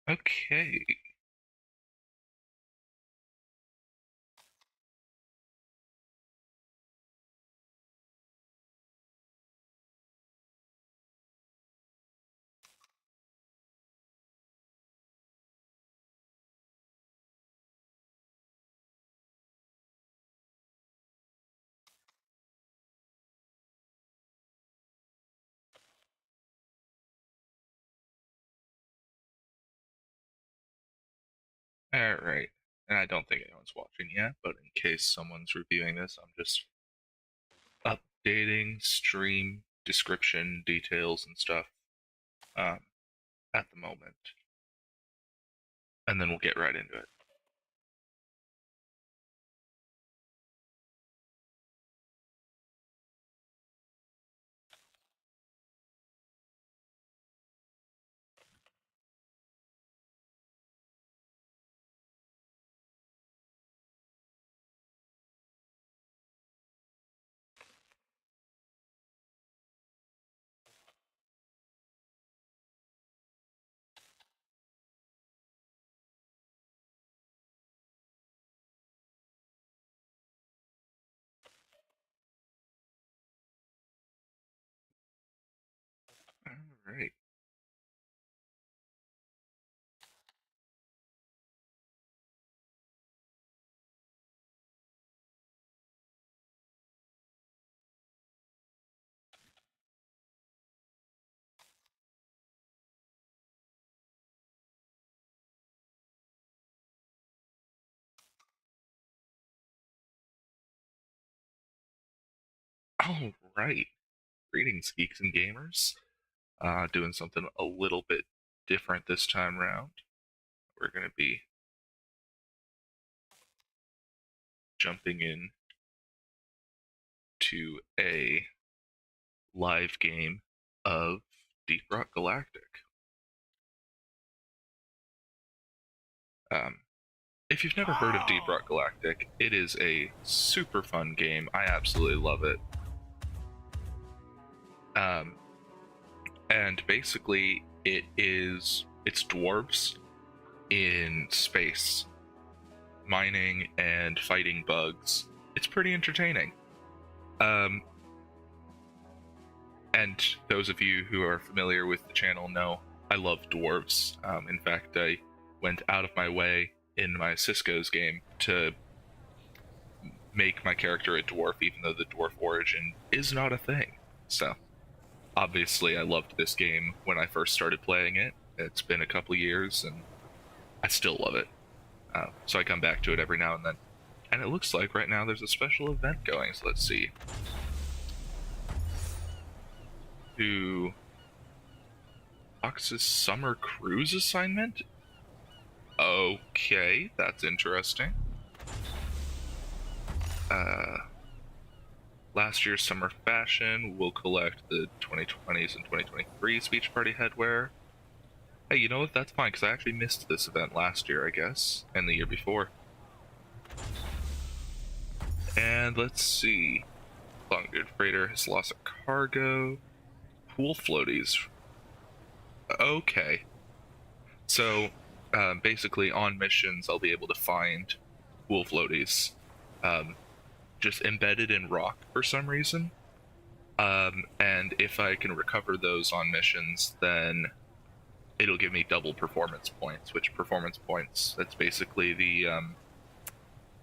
Okay. Alright. And I don't think anyone's watching yet, but in case someone's reviewing this, I'm just updating stream description details and stuff um, at the moment. And then we'll get right into it. Alright. Alright. Greetings, geeks and gamers. Doing something a little bit different this time around. We're going to be jumping in to a live game of Deep Rock Galactic. If you've never heard of Deep Rock Galactic, it is a super fun game. I absolutely love it. And basically, it's dwarves in space, mining and fighting bugs. It's pretty entertaining. And those of you who are familiar with the channel know I love dwarves. In fact, I went out of my way in my Cisco's game to make my character a dwarf, even though the dwarf origin is not a thing. So, obviously, I loved this game when I first started playing it. It's been a couple years, and I still love it. So I come back to it every now and then. And it looks like right now there's a special event going, so let's see. To Fox's summer cruise assignment? Okay, that's interesting. Last year's summer fashion will collect the 2020s and 2023 speech party headwear. Hey, you know what? That's fine, because I actually missed this event last year, I guess, and the year before. And let's see. Longbeard Freighter has lost a cargo. Pool floaties. Okay. So, basically, on missions, I'll be able to find pool floaties just embedded in rock for some reason. And if I can recover those on missions, then it'll give me double performance points, which performance points, that's basically the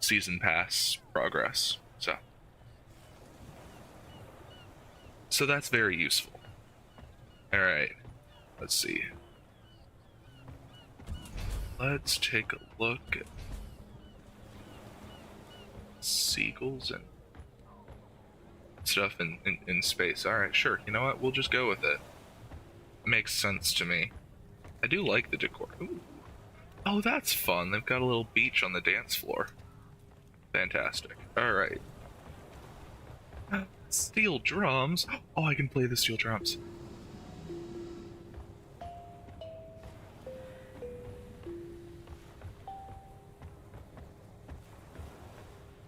season pass progress. So that's very useful. Alright, let's see. Let's take a look at seagulls and stuff in space. Alright, sure. You know what? We'll just go with it. It makes sense to me. I do like the decor. Ooh. Oh, that's fun. They've got a little beach on the dance floor. Fantastic. Alright. Steel drums. Oh, I can play the steel drums.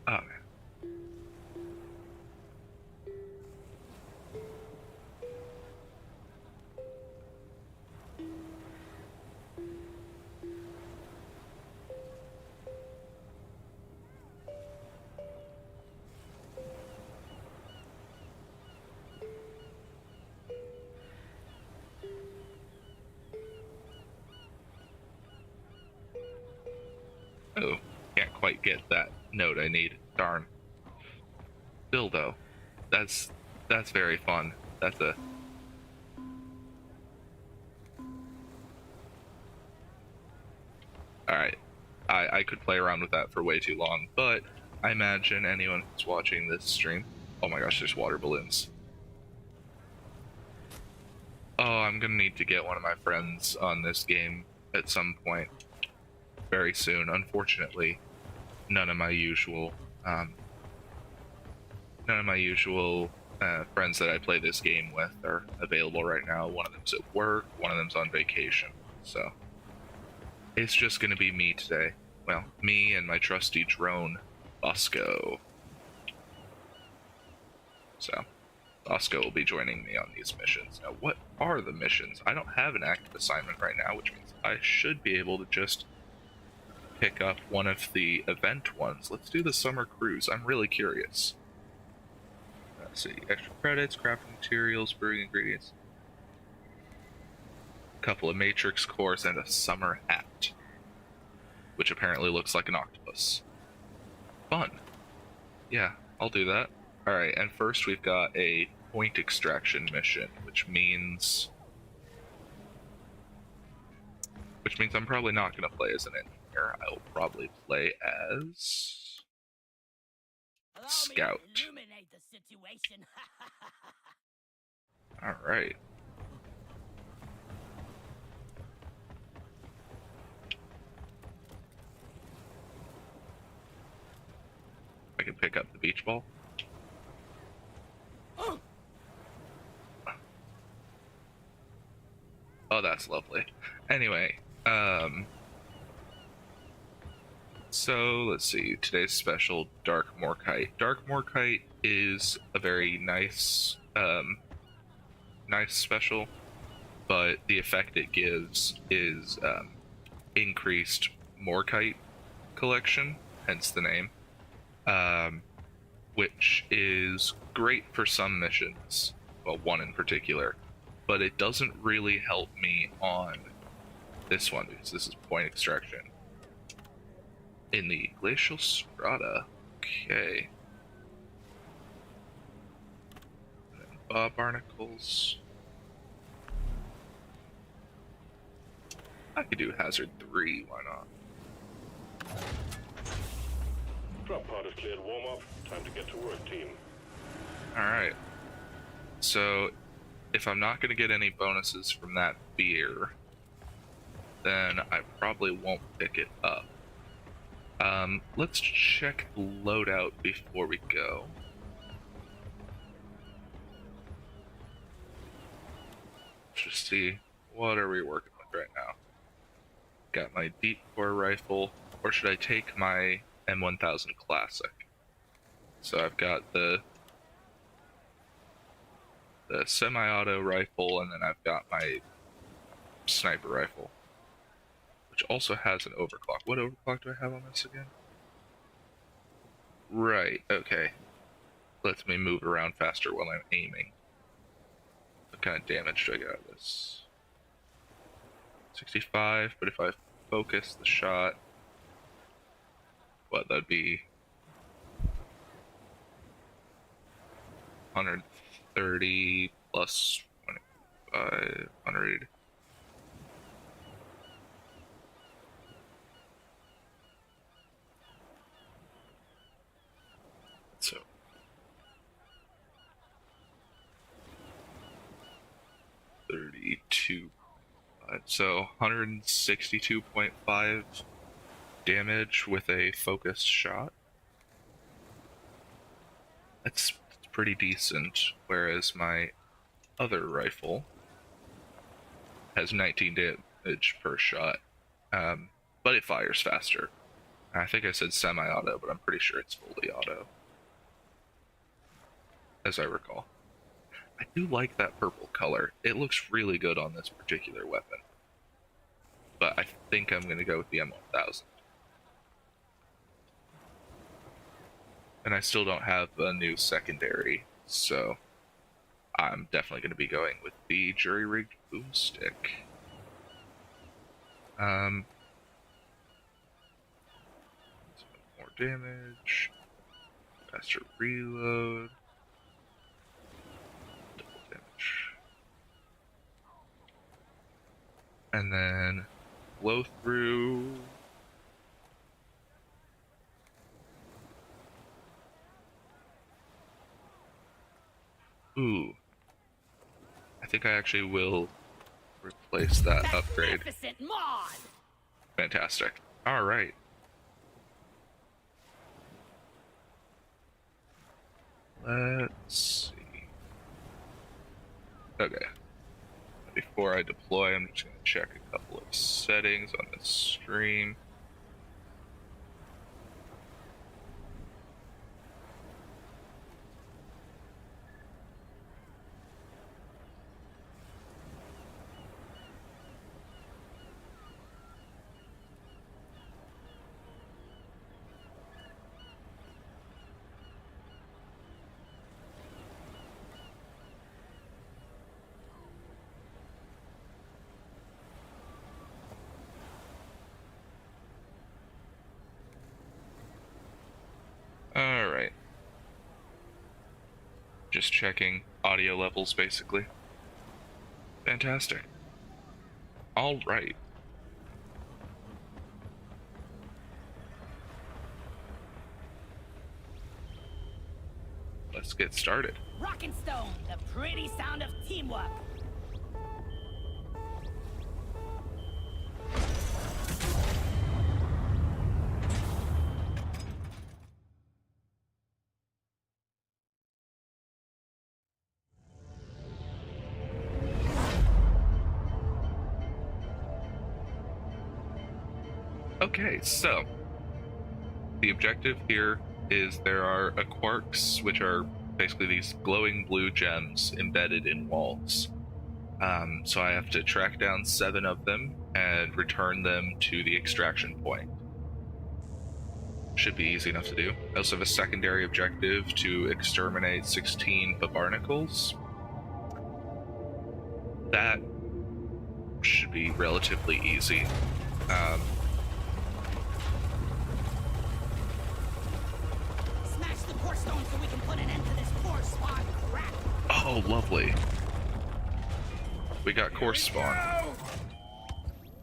Oh, man. Can't quite get that note I need. Darn. Still though, that's very fun. That's a Alright. I could play around with that for way too long, but I imagine anyone who's watching this stream. Oh my gosh, there's water balloons. Oh, I'm gonna need to get one of my friends on this game at some point very soon. Unfortunately, none of my usual friends that I play this game with are available right now. One of them's at work, one of them's on vacation, so it's just gonna be me today. Well, me and my trusty drone, Bosco. So, Bosco will be joining me on these missions. Now, what are the missions? I don't have an active assignment right now, which means I should be able to just pick up one of the event ones. Let's do the summer cruise. I'm really curious. Let's see. Extra credits, crafting materials, brewing ingredients. A couple of matrix cores and a summer hat, which apparently looks like an octopus. Fun. Yeah, I'll do that. Alright, and first we've got a point extraction mission, which means I'm probably not going to play as an engineer. I will probably play as Scout. Alright. I can pick up the beach ball. Oh, that's lovely. Anyway, so let's see. Today's special, Dark Morkite. Dark Morkite is a very nice special, but the effect it gives is increased Morkite collection, hence the name, which is great for some missions, well, one in particular, but it doesn't really help me on this one because this is point extraction. In the glacial strata, okay. Barnacles. I could do hazard 3, why not? Drop pod is cleared. Warm up. Time to get to work, team. Alright. So, if I'm not going to get any bonuses from that beer, then I probably won't pick it up. Let's check the loadout before we go. Just see, what are we working with right now? Got my deep core rifle, or should I take my M1000 Classic? So I've got the semi-auto rifle, and then I've got my sniper rifle, which also has an overclock. What overclock do I have on this again? Right, okay. Lets me move around faster while I'm aiming. What kind of damage do I get out of this? 65, but if I focus the shot, what, that'd be 130 plus 500. So 32. So 162.5 damage with a focused shot. That's pretty decent, whereas my other rifle has 19 damage per shot, but it fires faster. I think I said semi-auto, but I'm pretty sure it's fully auto, as I recall. I do like that purple color. It looks really good on this particular weapon, but I think I'm going to go with the M1000. And I still don't have a new secondary, so I'm definitely going to be going with the jury-rigged boomstick. damage, faster reload, double damage, and then blow through. Ooh, I think I actually will replace that upgrade. Mod. Fantastic. All right. Let's see. Okay. Before I deploy, I'm just going to check a couple of settings on the stream. Alright. Just checking audio levels, basically. Fantastic. Alright. Let's get started. Rockin' Stone, the pretty sound of teamwork. Okay, so the objective here is there are quarks, which are basically these glowing blue gems embedded in walls. So I have to track down 7 of them and return them to the extraction point. Should be easy enough to do. I also have a secondary objective to exterminate 16 barnacles. That should be relatively easy. Smash the core stone so we can put an end to this core spawn crap. Oh, lovely. We got core spawn.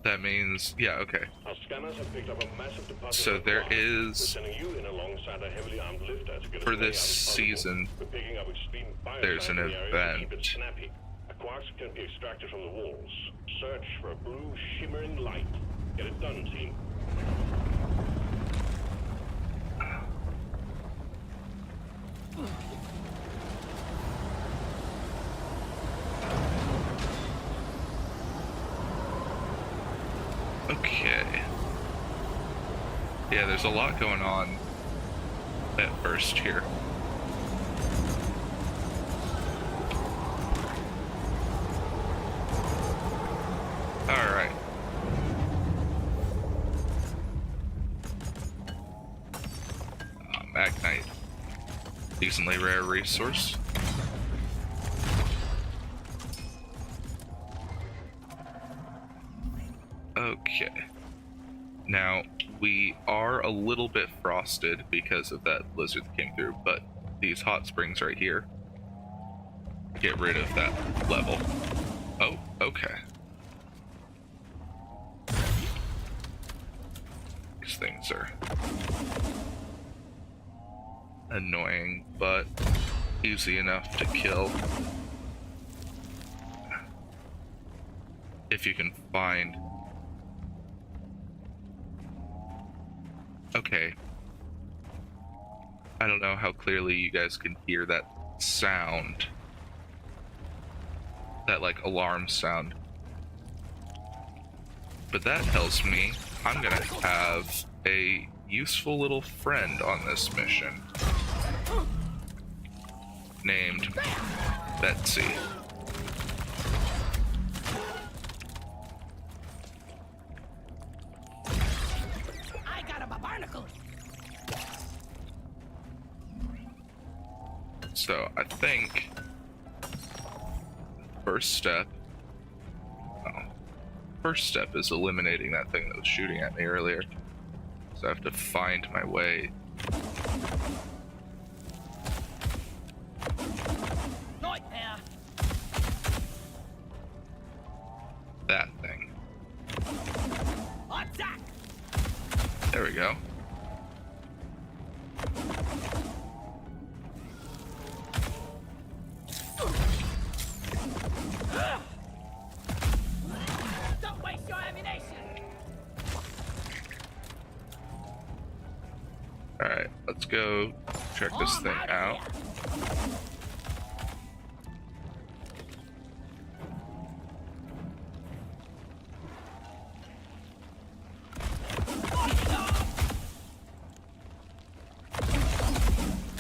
That means, yeah, okay. Our scanners have picked up a massive deposit. So of there quarks. We're is, sending you in alongside a heavily armed lifter to get for as many this out as possible. season, We're picking up extreme there's an bioscience in the area to keep it event. snappy. A quarks can be extracted from the walls. Search for a blue shimmering light. Get it done, team. Okay. Yeah, there's a lot going on at first here. Alright. Magnite. Decently rare resource. Okay. Now, we are a little bit frosted because of that blizzard that came through, but these hot springs right here get rid of that level. Oh, okay. These things are annoying, but easy enough to kill. If you can find... Okay. I don't know how clearly you guys can hear that sound. That, like, alarm sound. But that tells me I'm gonna have a useful little friend on this mission. Named Betsy. I got a barnacle. So I think first step is eliminating that thing that was shooting at me earlier. So I have to find my way Right there. That thing. Attack. There we go. Don't waste your ammunition. Alright, let's go check this thing out.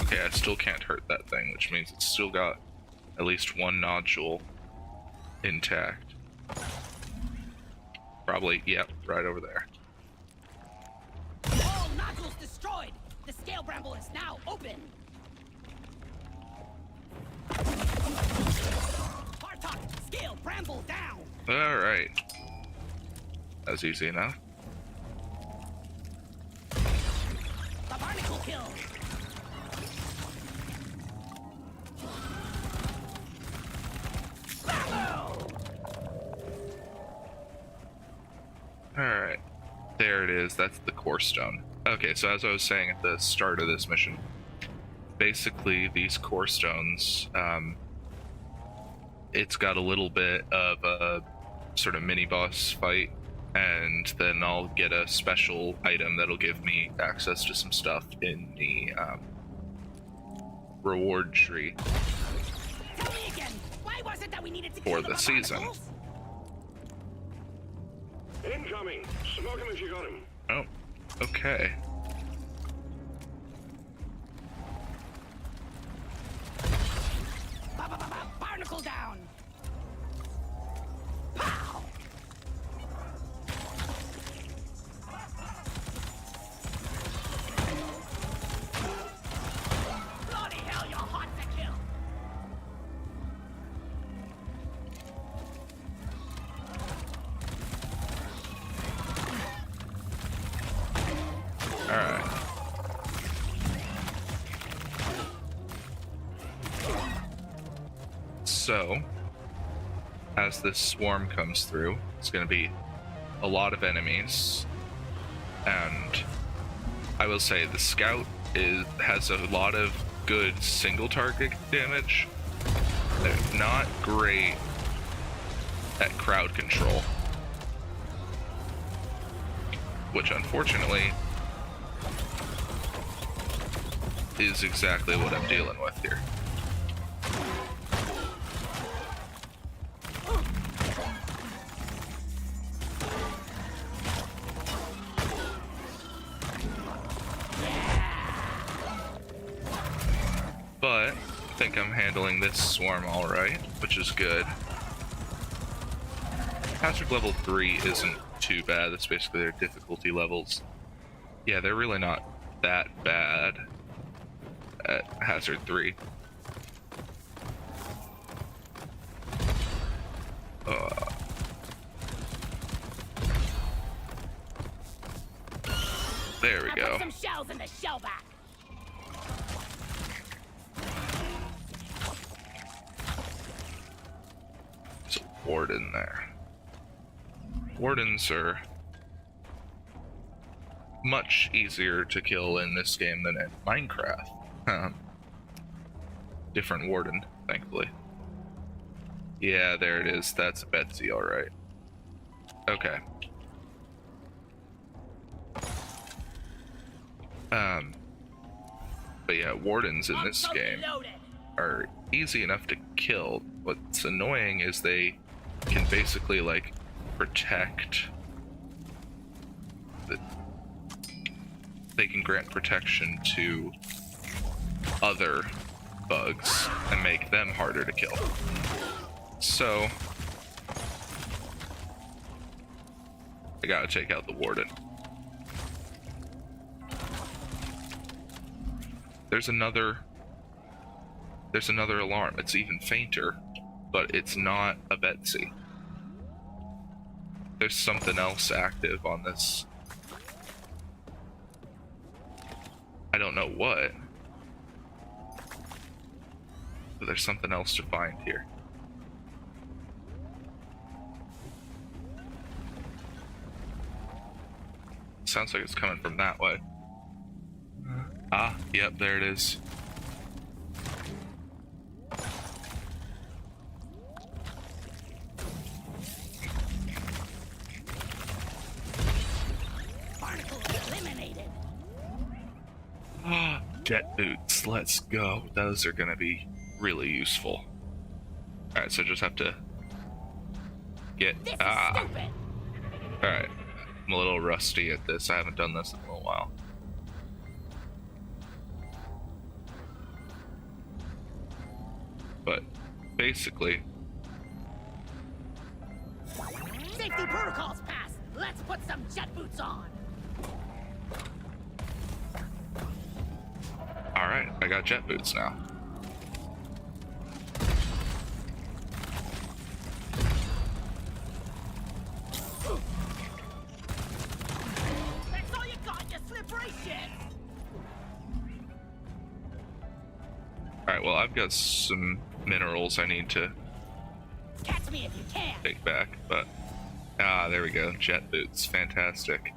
Okay, I still can't hurt that thing, which means it's still got at least one nodule intact. Probably, yep, right over there. All nodules destroyed. The scale bramble is now open. Bartok, scale bramble down. Alright. That was easy enough. The barnacle kill. Alright. There it is. That's the core stone. Okay, so as I was saying at the start of this mission, basically these core stones, it's got a little bit of a sort of mini boss fight, and then I'll get a special item that'll give me access to some stuff in the reward tree Tell me again. Why was it that we needed to for kill the season. barnacles? Incoming! Smoke him if you got him. Oh, okay. Barnacle down. Pow! Bloody hell, you're hot to kill. Alright. So, as this swarm comes through, it's going to be a lot of enemies, and I will say the scout has a lot of good single target damage. They're not great at crowd control, which unfortunately is exactly what I'm dealing with here. But I think I'm handling this swarm alright, which is good. Hazard level 3 isn't too bad. That's basically their difficulty levels. Yeah, they're really not that bad at hazard 3. There we go. Put some shells in the shell back. There's a warden there. Wardens are much easier to kill in this game than in Minecraft. Different warden, thankfully. Yeah, there it is. That's Betsy, alright. Okay. But yeah, wardens in this game are easy enough to kill. What's annoying is they can basically, like, protect they can grant protection to other bugs and make them harder to kill. So I gotta take out the warden. There's another alarm. It's even fainter, but it's not a Betsy. There's something else active on this. I don't know what. But there's something else to find here. Sounds like it's coming from that way. Ah, yep, there it is. Barnacle eliminated. Ah, jet boots, let's go. Those are gonna be really useful. Alright, so just have to get... This is stupid. Alright, I'm a little rusty at this. I haven't done this in a little while. But basically, Safety protocols passed. Let's put some jet boots on. alright, I got jet boots now. That's all you got, you slippery shit. Alright, well, I've got some minerals I need to Catch me if you can. take back, but... Ah, there we go. Jet boots. Fantastic.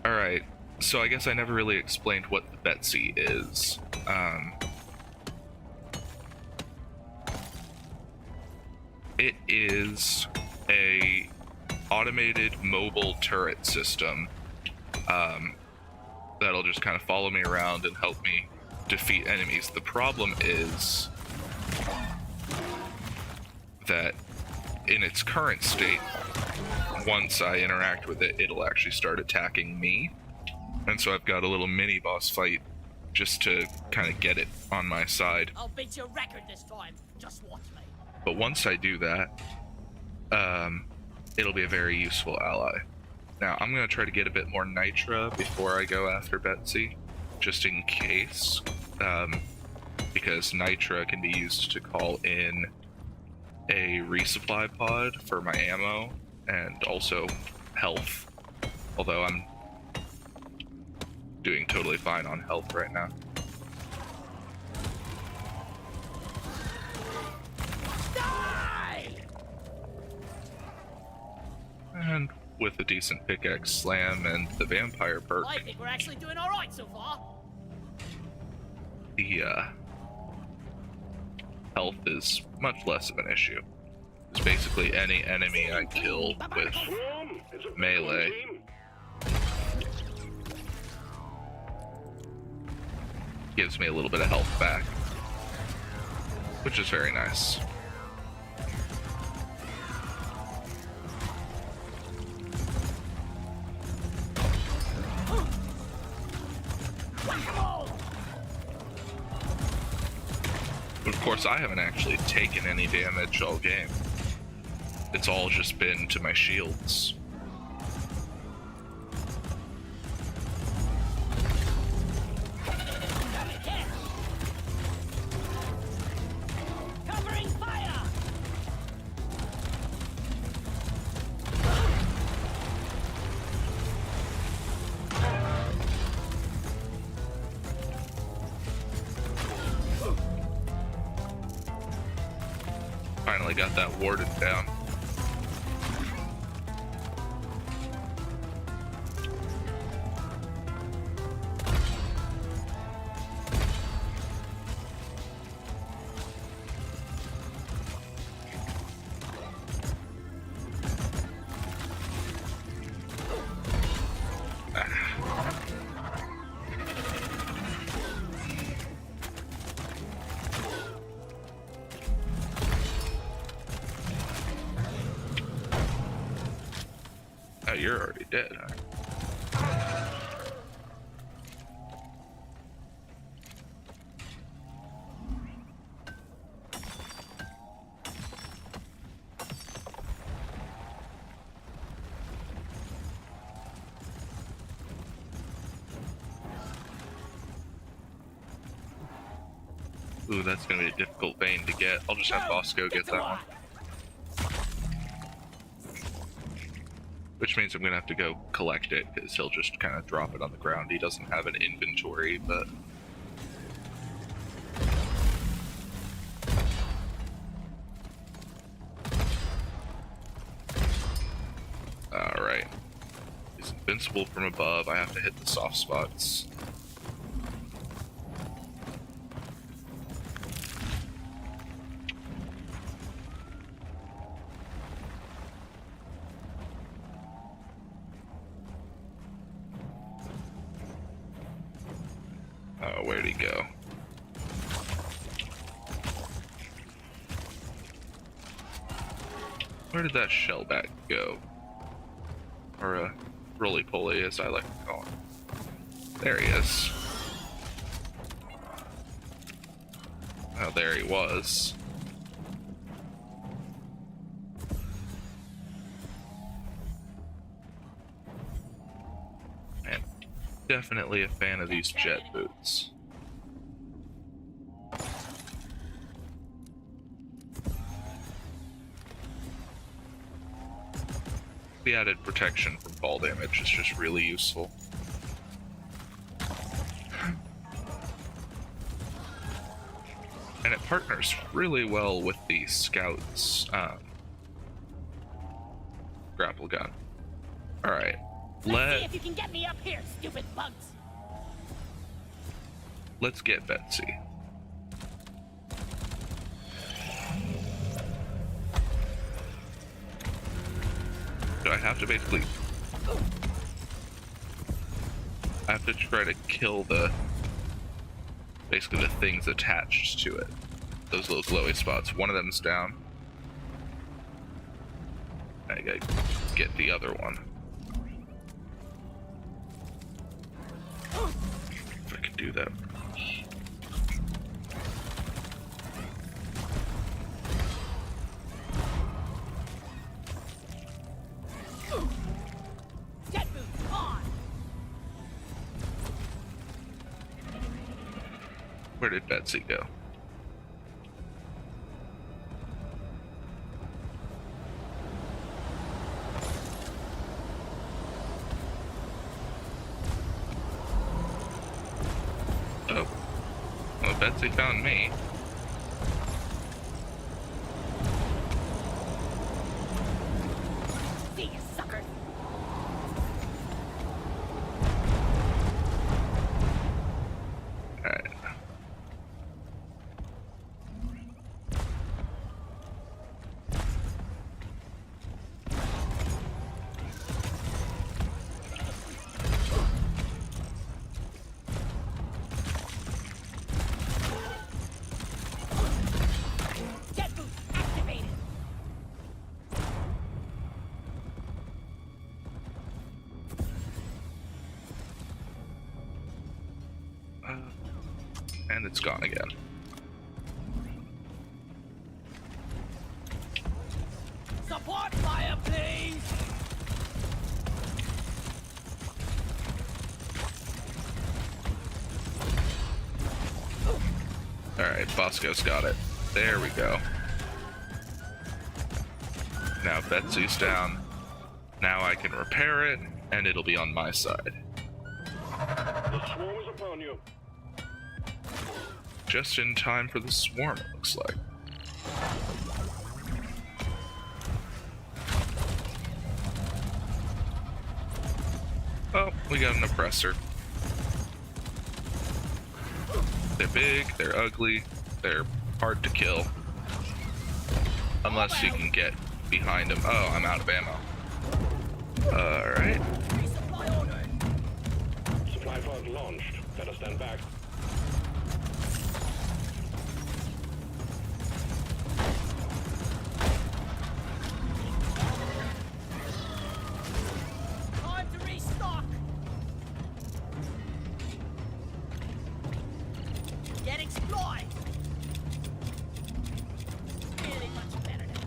Alright, so I guess I never really explained what the Betsy is. It is a automated mobile turret system that'll just kind of follow me around and help me defeat enemies. The problem is that in its current state, once I interact with it, it'll actually start attacking me. And so I've got a little mini boss fight just to kind of get it on my side. I'll beat your record this time. Just watch me. But once I do that, it'll be a very useful ally. Now, I'm going to try to get a bit more Nitra before I go after Betsy, just in case, because Nitra can be used to call in a resupply pod for my ammo and also health, although I'm doing totally fine on health right now. Die! And with a decent pickaxe slam and the vampire perk, I think we're actually doing all right so far. the health is much less of an issue. It's basically any enemy I kill with Swarm, it's a melee team. gives me a little bit of health back, which is very nice. But of course, I haven't actually taken any damage all game. It's all just been to my shields. Covering fire! Finally got that warden down. Oh, you're already dead, huh? Ooh, that's gonna be a difficult vein to get. I'll just have Bosco get that one. Which means I'm gonna have to go collect it, because he'll just kind of drop it on the ground. He doesn't have an inventory, but... Alright. He's invincible from above. I have to hit the soft spots. Oh, where'd he go? Where did that shellback go? Or a roly-poly, as I like to call him. There he is. Oh, there he was. Man, definitely a fan of these jet boots. The added protection from fall damage is just really useful. And it partners really well with the Scout's grapple gun. Alright, Let's see if you can get me up here, stupid bugs. Let's get Betsy. So I have to basically... I have to try to kill basically the things attached to it. Those little glowy spots. One of them's down. I gotta get the other one. If I can do that. Jet boots on. Where did Betsy go? Oh. Well, Betsy found me. See you, sucker. Alright. Jet boots activated. And it's gone again. Support fire, please. Alright, Bosco's got it. There we go. Now Betsy's down. Now I can repair it, and it'll be on my side. The swarm is upon you. Just in time for the swarm, it looks like. Oh, we got an oppressor. They're big, they're ugly, they're hard to kill. Unless you can get behind them. Oh, I'm out of ammo. Alright. Resupply ordered. Supply pod launched. Better stand back. Time to restock. Get exploit. Really much better now.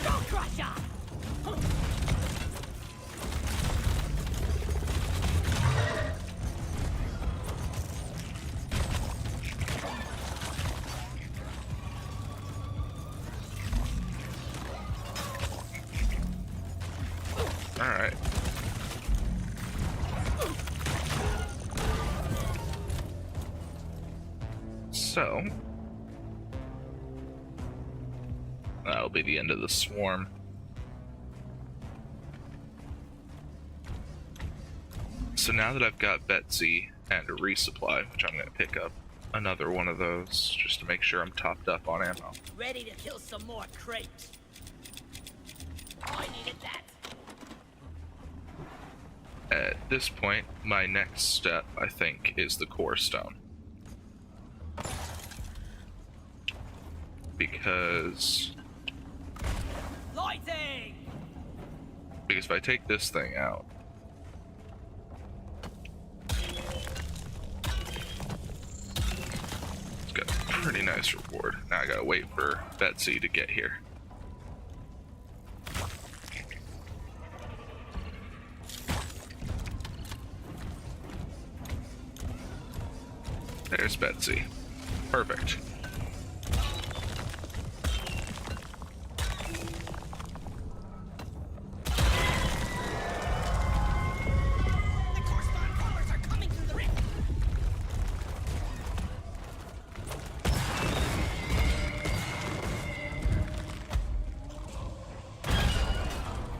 Go Crusher! Alright. So, that'll be the end of the swarm. So now that I've got Betsy and a resupply, which I'm going to pick up another one of those just to make sure I'm topped up on ammo. Ready to kill some more crates. I needed that. At this point, my next step, I think, is the core stone. Because Lighting! if I take this thing out, it's got a pretty nice reward. Now I gotta wait for Betsy to get here. There's Betsy. Perfect. The corresponding bombers are coming through the rift.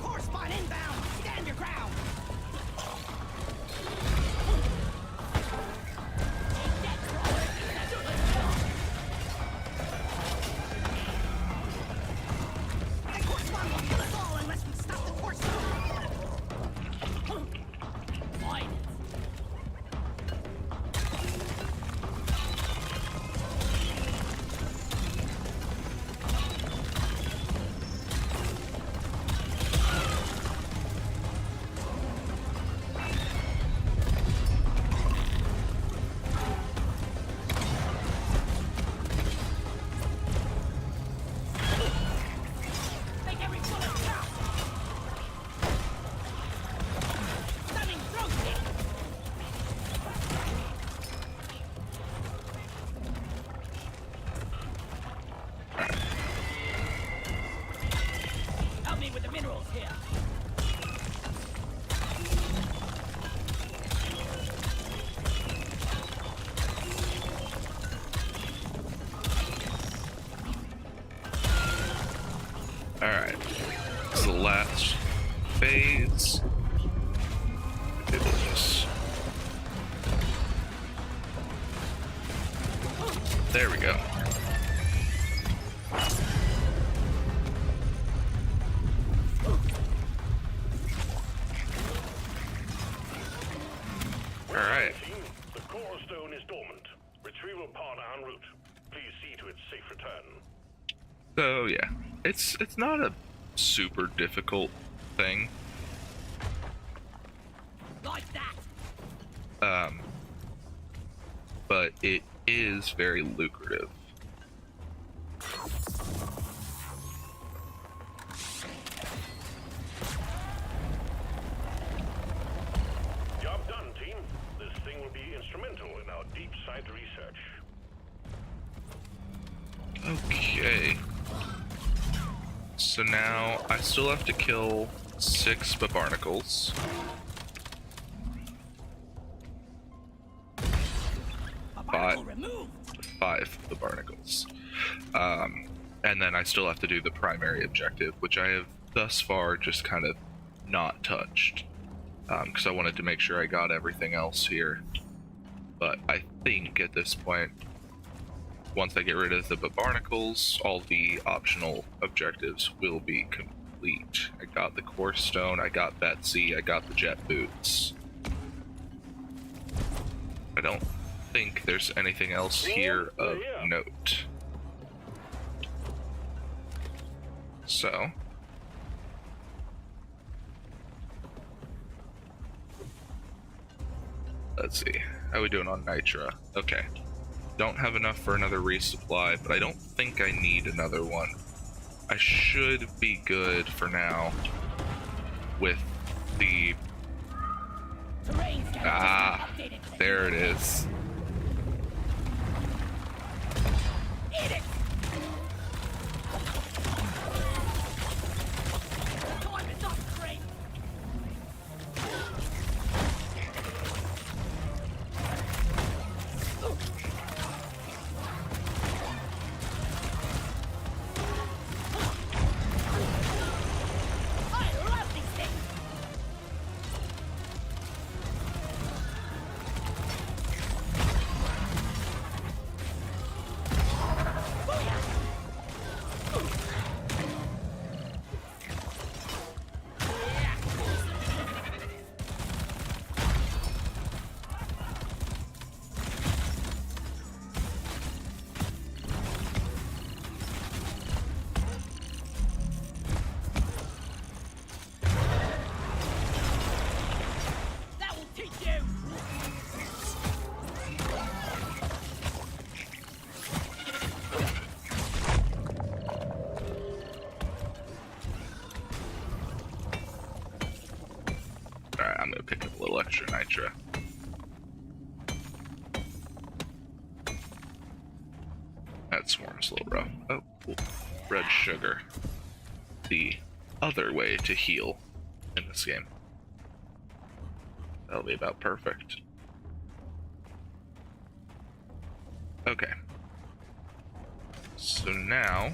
Correspond inbound. Stand your ground. The correspond will kill us all unless we stop the correspond. Fight it. Make every bullet count. Stunning throw kick. Help me with the minerals here. Alright. This is the last phase. Do this. There we go. Alright. Team, the core stone is dormant. Retrieval pod en route. Please see to its safe return. So yeah, it's not a super difficult thing. Like that. But it is very lucrative. Job done, team. This thing will be instrumental in our deep site research. Okay. So now I still have to kill 6 barnacles. A particle removed. 5 barnacles. And then I still have to do the primary objective, which I have thus far just kind of not touched. Because I wanted to make sure I got everything else here. But I think at this point, once I get rid of the barnacles, all the optional objectives will be complete. I got the core stone, I got Betsy, I got the jet boots. I don't think there's anything else here of note. So, let's see. How are we doing on Nitra? Okay. Don't have enough for another resupply, but I don't think I need another one. I should be good for now with the... Terrain scanner Ah, just been updated today. there it is. Eat it! Time is up, Crane! I'm gonna pick up a little extra nitro. That swarm's a little rough. Oh, cool. Red sugar. The other way to heal in this game. That'll be about perfect. Okay. So now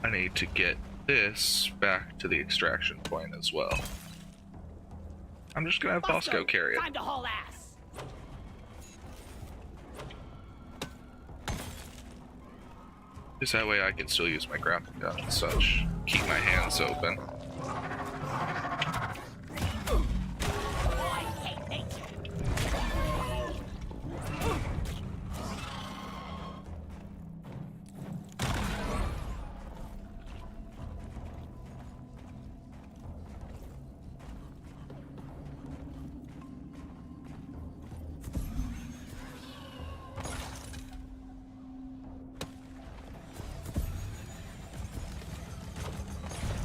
I need to get this back to the extraction point as well. I'm just gonna have Bosco carry it. Time to haul ass. Because that way I can still use my grappling gun and such. Keep my hands open. I hate nature.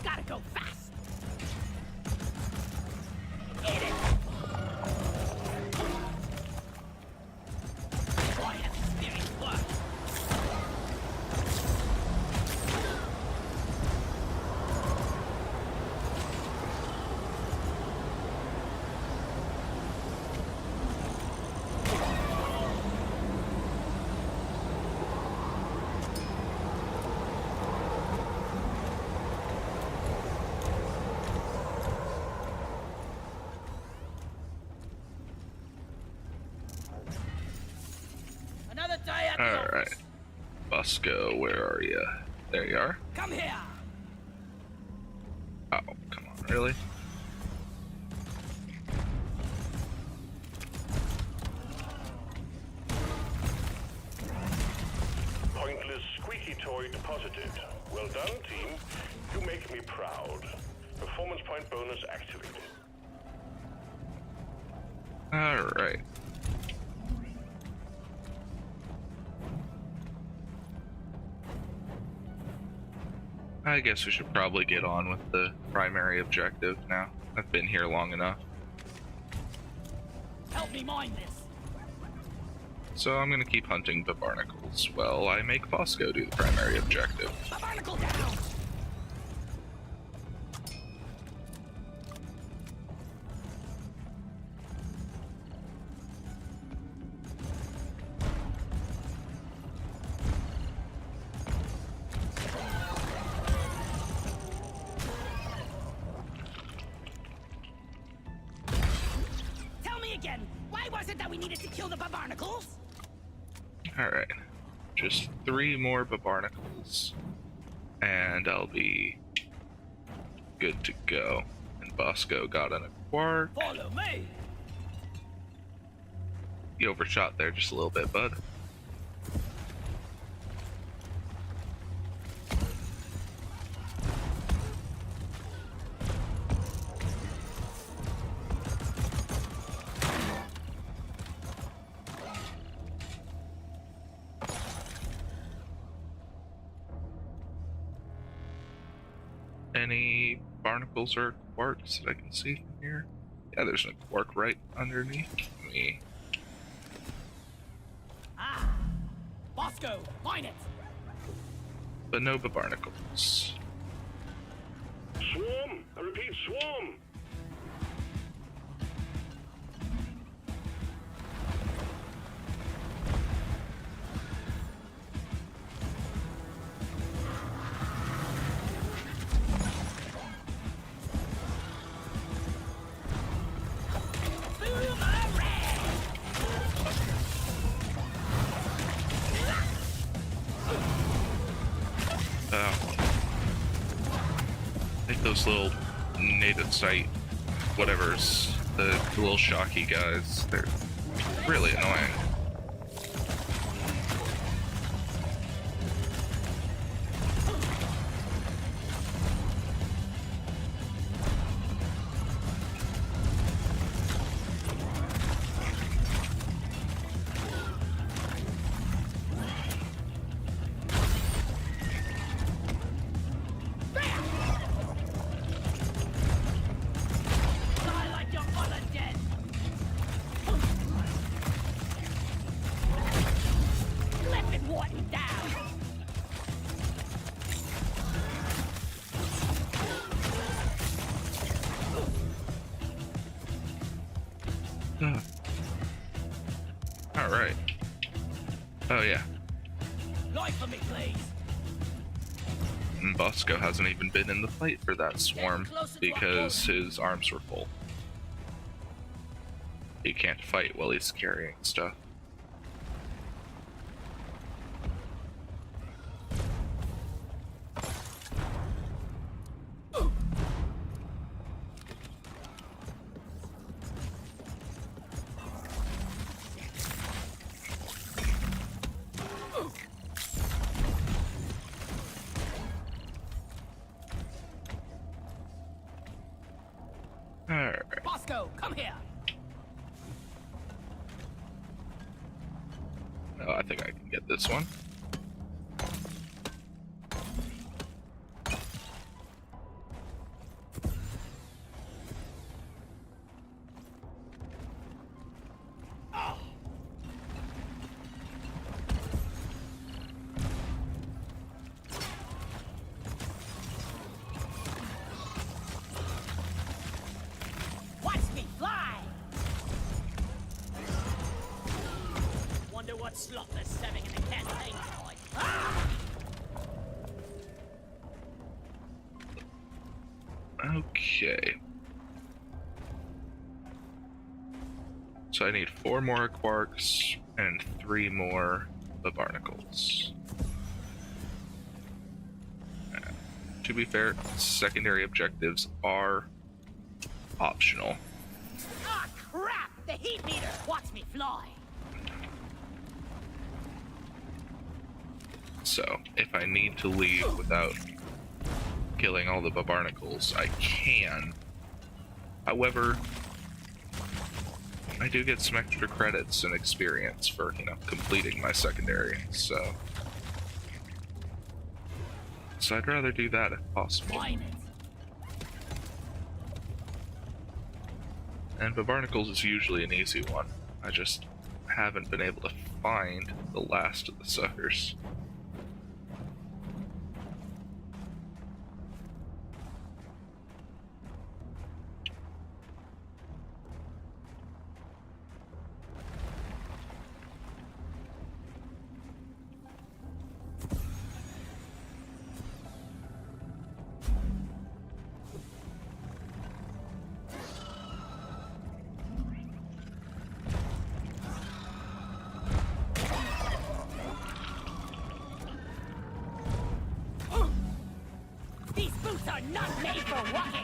Gotta go fast. Eat it. Boy, that experience worked. Another day at the Alright. office. Bosco, where are you? There you are. Come here. Oh, come on, really? Pointless squeaky toy deposited. Well done, team. You make me proud. Performance point bonus activated. Alright. I guess we should probably get on with the primary objective now. I've been here long enough. Help me mine this. So I'm gonna keep hunting the barnacles while I make Bosco do the primary objective. A barnacle down. Tell me again, why was it that we needed to kill the barnacles? Alright. Just 3 more barnacles. And I'll be good to go. And Bosco got an quark. Follow me. You overshot there just a little bit, bud. Any barnacles or quarks that I can see from here? Yeah, there's a quark right underneath me. Ah. Bosco, mine it. But no barnacles. Swarm! I repeat, swarm! I think those little native site whatevers, the little shocky guys, they're really annoying. Alright. Oh yeah. Light for me, please. And Bosco hasn't even been in the fight for that swarm because his arms were full. He can't fight while he's carrying stuff. Alright. Bosco, come here. Oh, I think I can get this one. Watch me fly. Wonder what slot they're serving in the campaign tonight. Ah! Okay. So I need 4 more quarks and 3 more barnacles. To be fair, secondary objectives are optional. Ah, crap! The heat meter! Watch me fly. So, if I need to leave without killing all the barnacles, I can. However, I do get some extra credits and experience for, completing my secondary, so I'd rather do that if possible. Mine it. And barnacles is usually an easy one. I just haven't been able to find the last of the suckers. These boots are not made for walking.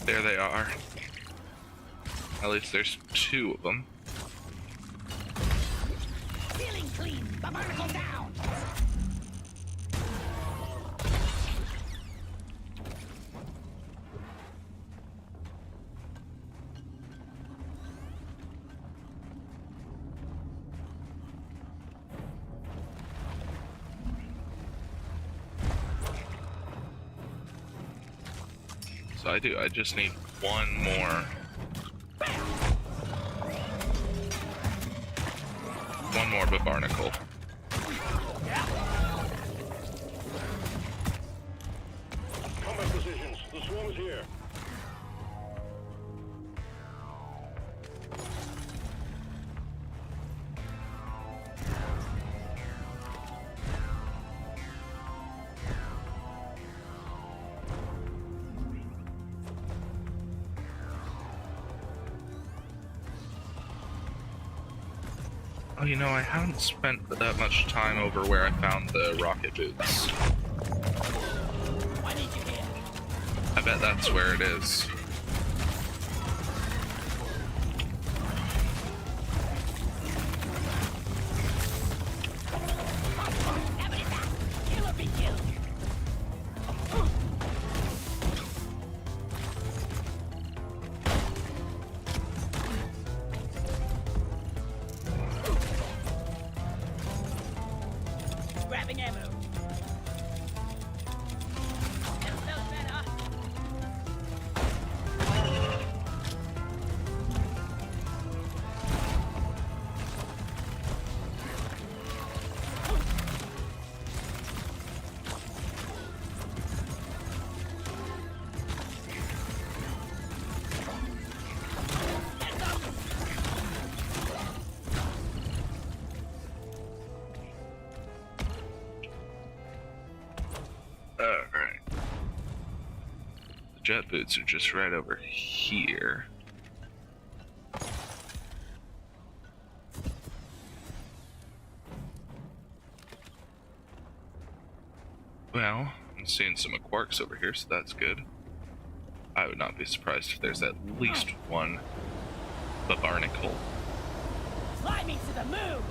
There they are. At least there's 2 of them. Feeling clean. The vertical down. So I just need 1 more. 1 more barnacle. Combat positions. The swarm's here. Oh, I haven't spent that much time over where I found the rocket boots. I need you here. I bet that's where it is. Jet boots are just right over here. Well, I'm seeing some quarks over here, so that's good. I would not be surprised if there's at least one barnacle. Fly me to the moon!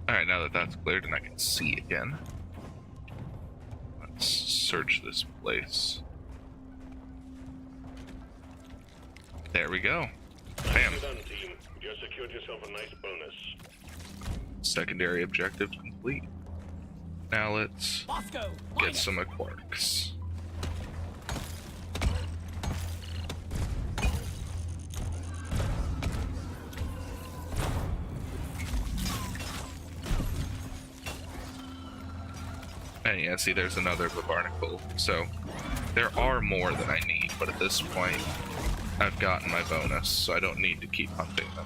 Alright, now that that's cleared and I can see again, let's search this place. There we go. Bam. Nicely done, team. You just secured yourself a nice bonus. Secondary objective complete. Now let's Bosco, get some quarks. And yeah, see, there's another barnacle. So there are more than I need, but at this point, I've gotten my bonus, so I don't need to keep hunting them.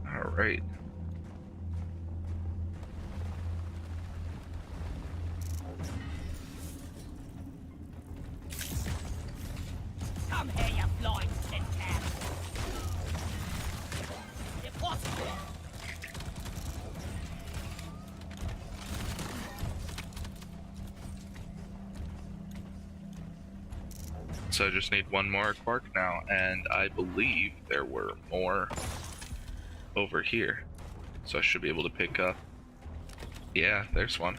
All right. Come here, you blind tin can! Impossible! So I just need one more quark now, and I believe there were more over here. So I should be able to pick up. Yeah, there's one.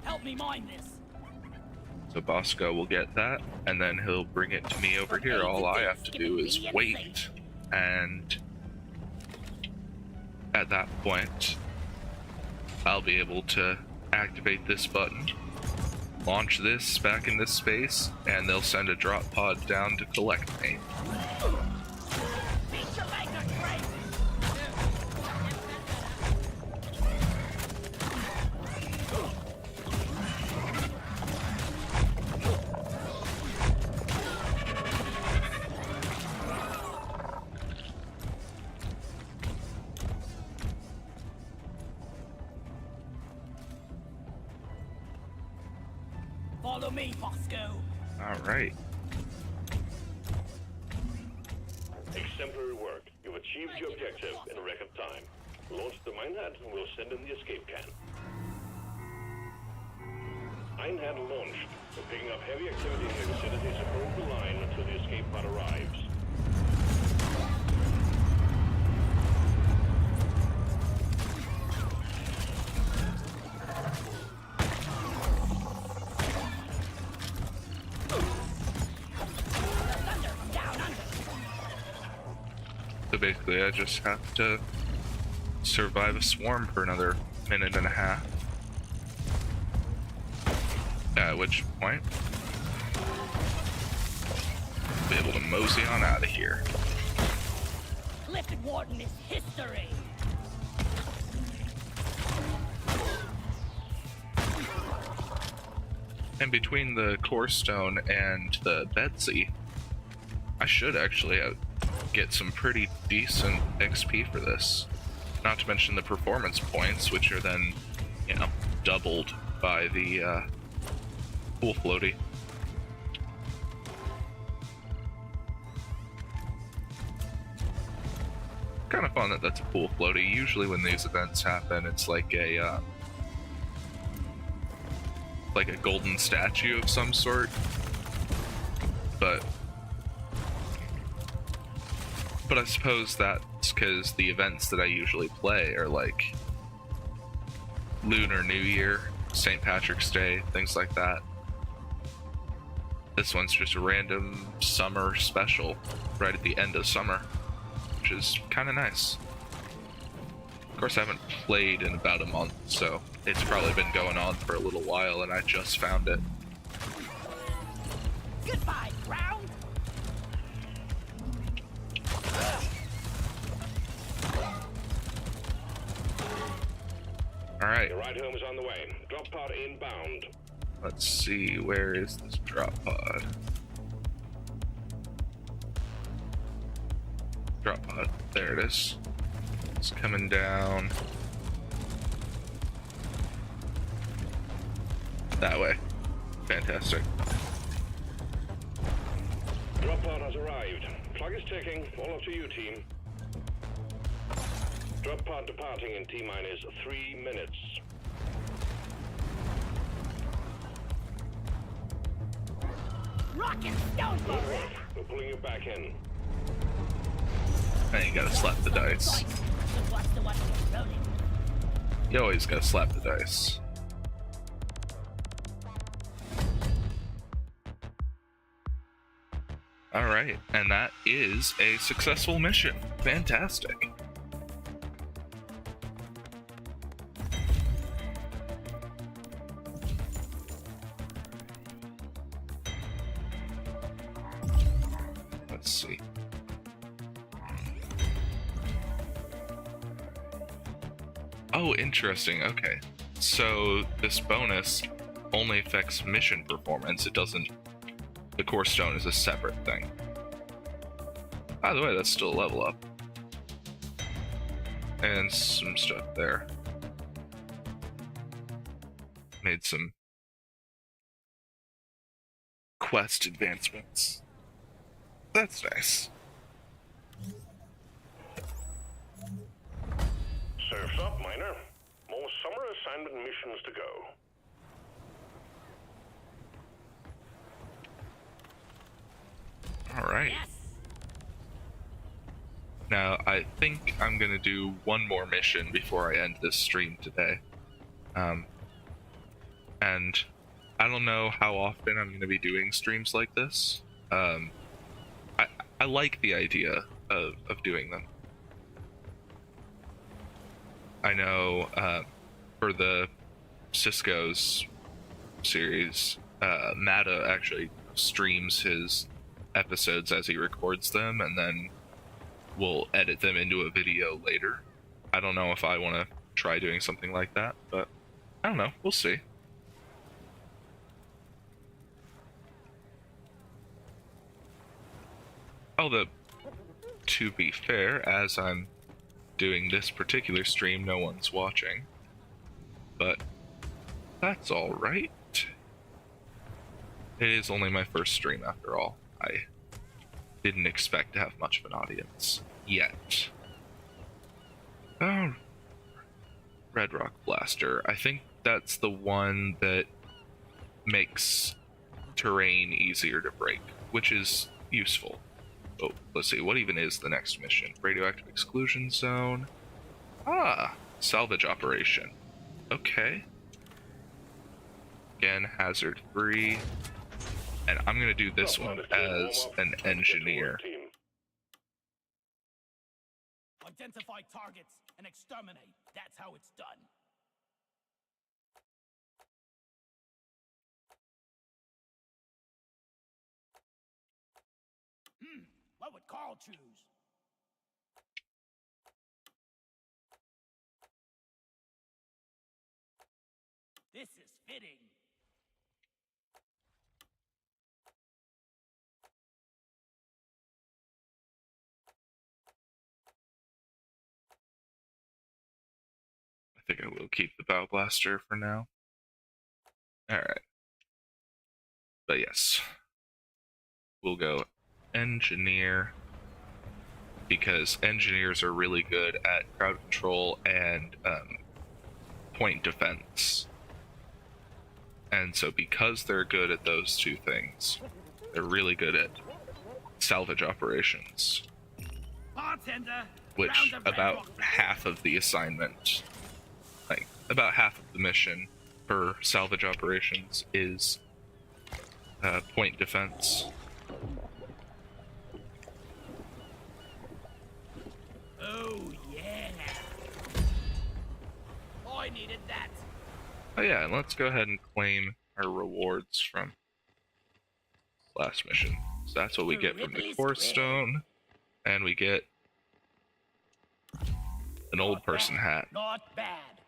Help me mine this! So Bosco will get that, and then he'll bring it to me over here. All I have to do is wait, and at that point, I'll be able to activate this button, launch this back into space, and they'll send a drop pod down to collect me. Beat your maker, Drake! Follow me, Bosco! Alright. Exemplary work. You've achieved your objective in record time. Launch the Minehead and we'll send in the escape can. Minehead launched. We're picking up heavy activity in the vicinity, so hold the line until the escape pod arrives. Thunder from down under! So basically, I just have to survive a swarm for another minute and a half. At which point, I'll be able to mosey on out of here. Clifford Warden is history! And between the core stone and the Betsy, I should actually get some pretty decent XP for this. Not to mention the performance points, which are then, you know, doubled by the pool floaty. Kind of fun that that's a pool floaty. Usually when these events happen, it's like a golden statue of some sort. But I suppose that's because the events that I usually play are like Lunar New Year, St. Patrick's Day, things like that. This one's just a random summer special right at the end of summer, which is kind of nice. Of course, I haven't played in about a month, so it's probably been going on for a little while, and I just found it. Goodbye, ground. Alright, The ride home is on the way. Drop pod inbound. let's see, where is this drop pod? Drop pod, there it is. It's coming down that way. Fantastic. Drop pod has arrived. Clock is ticking. All up to you, team. Drop pod departing in T-minus 3 minutes. Rock and stone Good for work. We're pulling you back in. Now you gotta slap the dice. Just watch the one get loaded. You always gotta slap the dice. Alright, and that is a successful mission. Fantastic. Let's see. Oh, interesting. Okay. So this bonus only affects mission performance. It doesn't. The core stone is a separate thing. By the way, that's still a level up. And some stuff there. Made some quest advancements. That's nice. Surf's up, miner. More summer assignment missions to go. Alright. Yes. Now, I think I'm gonna do one more mission before I end this stream today. And I don't know how often I'm gonna be doing streams like this. I like the idea of doing them. I know for the Cisco's series, Mata actually streams his episodes as he records them, and then we'll edit them into a video later. I don't know if I want to try doing something like that, but I don't know. We'll see. Although, to be fair, as I'm doing this particular stream, no one's watching. But that's alright. It is only my first stream after all. I didn't expect to have much of an audience yet. Oh, Red Rock Blaster. I think that's the one that makes terrain easier to break, which is useful. Oh, let's see, what even is the next mission? Radioactive exclusion zone. Ah, salvage operation. Okay. Again, hazard free. And I'm gonna do this one as an engineer. Identify targets and exterminate. That's how it's done. What would Carl choose? This is fitting. I think I will keep the bow blaster for now. Alright. But yes. We'll go engineer, because engineers are really good at crowd control and point defense. And so because they're good at those two things, they're really good at salvage operations. Bartender, Which round of Red about Rock. half of the assignment, like about half of the mission for salvage operations is point defense. Oh, yeah. I needed that. Oh yeah, and let's go ahead and claim our rewards from last mission. So that's what we get from the core stone, and we get an old person hat. Not bad.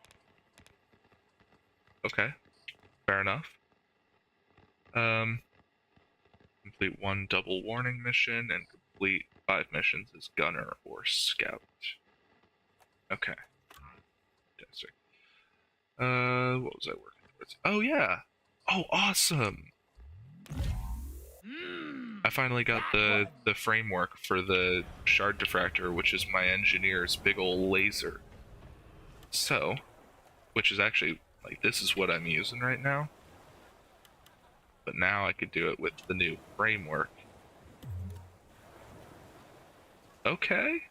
Okay, fair enough. Complete 1 double warning mission and complete 5 missions as gunner or scout. Okay. Fantastic. What was I working towards? Oh yeah. Oh, awesome. I finally got the framework for the shard diffractor, which is my engineer's big ol' laser. So, which is actually, like, this is what I'm using right now. But now I could do it with the new framework. Okay.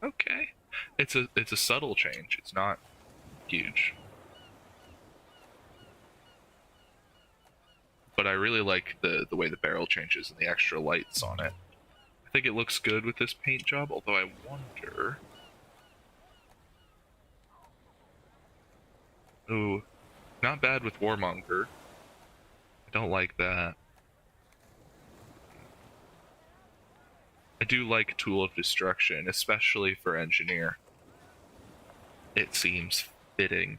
Okay. It's a subtle change. It's not huge. But I really like the way the barrel changes and the extra lights on it. I think it looks good with this paint job, although I wonder... Ooh, not bad with Warmonger. I don't like that. I do like Tool of Destruction, especially for Engineer. It seems fitting.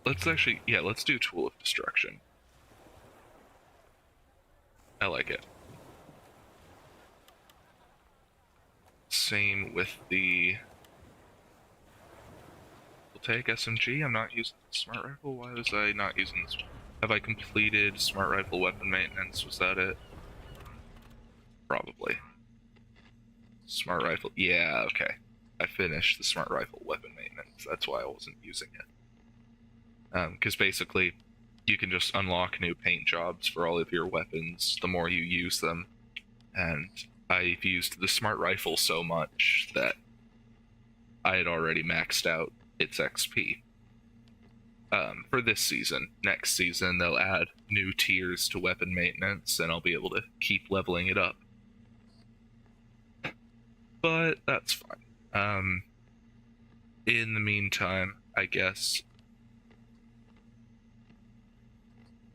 Let's actually, yeah, let's do Tool of Destruction. I like it. Same with the... We'll take SMG. I'm not using the smart rifle. Why was I not using this? Have I completed smart rifle weapon maintenance? Was that it? Probably. Smart rifle. Yeah, okay. I finished the smart rifle weapon maintenance. That's why I wasn't using it. Because basically, you can just unlock new paint jobs for all of your weapons the more you use them. And I've used the smart rifle so much that I had already maxed out its XP. For this season. Next season, they'll add new tiers to weapon maintenance, and I'll be able to keep leveling it up. But that's fine. In the meantime, I guess...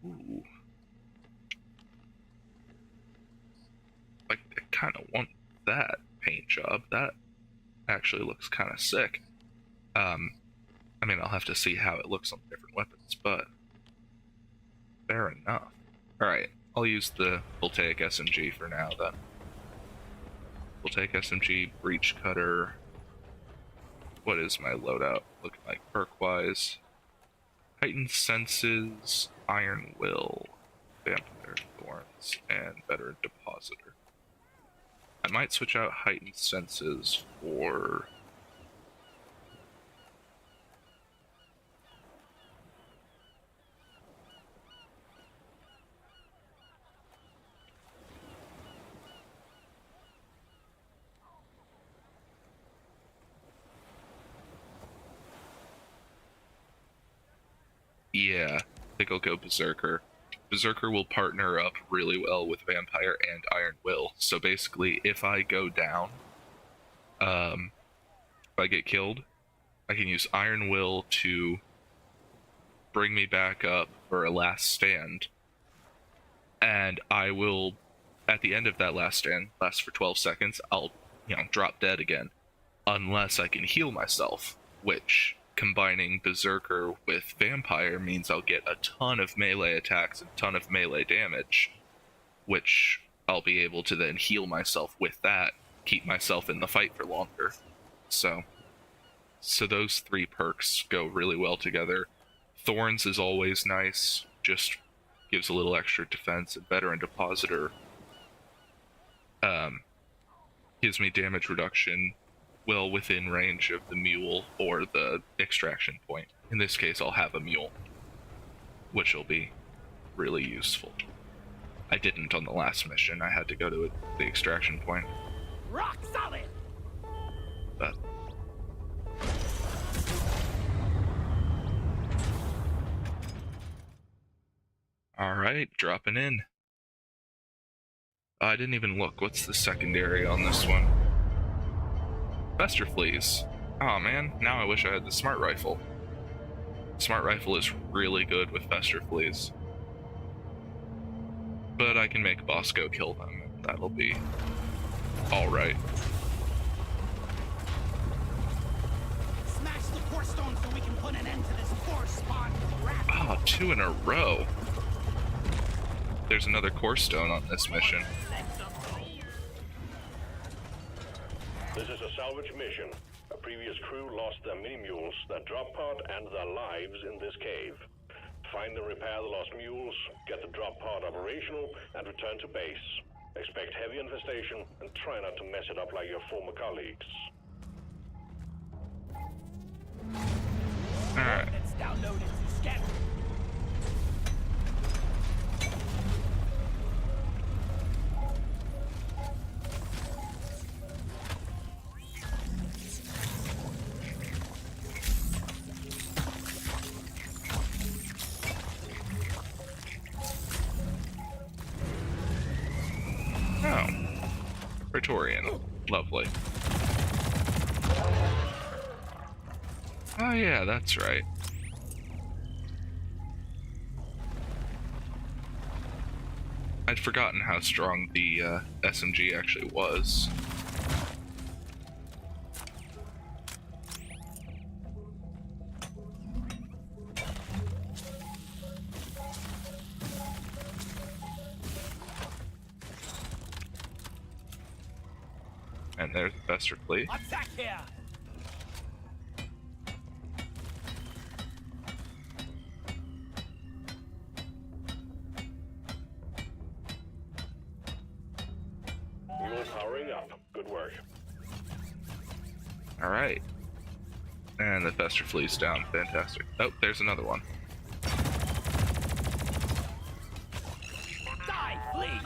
Ooh. Like, I kind of want that paint job. That actually looks kind of sick. I mean, I'll have to see how it looks on different weapons, but fair enough. Alright, I'll use the Voltaic SMG for now, then. Voltaic SMG, Breach Cutter. What is my loadout looking like perk-wise? Heightened Senses, Iron Will, Vampire Thorns, and Veteran Depositor. I might switch out Heightened Senses for... Yeah, I think I'll go Berserker. Berserker will partner up really well with Vampire and Iron Will. So basically, if I go down, if I get killed, I can use Iron Will to bring me back up for a last stand. And I will, at the end of that last stand, lasts for 12 seconds, I'll, drop dead again. Unless I can heal myself, which... combining Berserker with Vampire means I'll get a ton of melee attacks and a ton of melee damage, which I'll be able to then heal myself with that, keep myself in the fight for longer. So those 3 perks go really well together. Thorns is always nice, just gives a little extra defense, and Veteran Depositor gives me damage reduction well within range of the mule or the extraction point. In this case, I'll have a mule, which will be really useful. I didn't on the last mission. I had to go to the extraction point. Rock solid! But all right, dropping in. I didn't even look. What's the secondary on this one? Fester fleas. Oh man, now I wish I had the smart rifle. Smart rifle is really good with fester fleas. But I can make Bosco kill them, and that'll be alright. Smash the core stone so we can put an end to this core spawn crap. Ah, 2 in a row. There's another core stone on this mission. This is a salvage mission. A previous crew lost their mini-mules, their drop pod, and their lives in this cave. Find and repair the lost mules, get the drop pod operational, and return to base. Expect heavy infestation, and try not to mess it up like your former colleagues. Alright. Let's download it to scan. Oh. Praetorian. Lovely. Oh yeah, that's right. I'd forgotten how strong the SMG actually was. And there's the Fester fleet. Attack here! Mule powering up. Good work. Alright. And the Fester fleet's down. Fantastic. Oh, there's another one. Die, flee!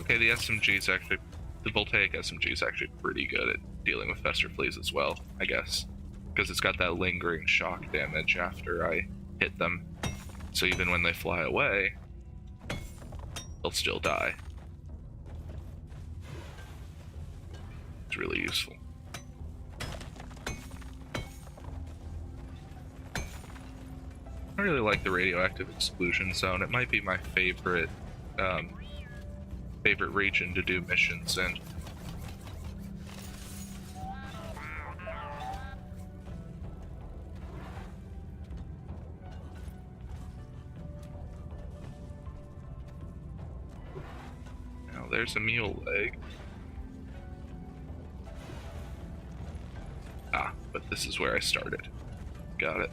Okay, the SMG's actually... The Voltaic SMG's actually pretty good at dealing with Fester fleas as well, I guess. Because it's got that lingering shock damage after I hit them. So even when they fly away, they'll still die. It's really useful. I really like the radioactive exclusion zone. It might be my favorite favorite region to do missions in. Now there's a mule leg. Ah, but this is where I started. Got it.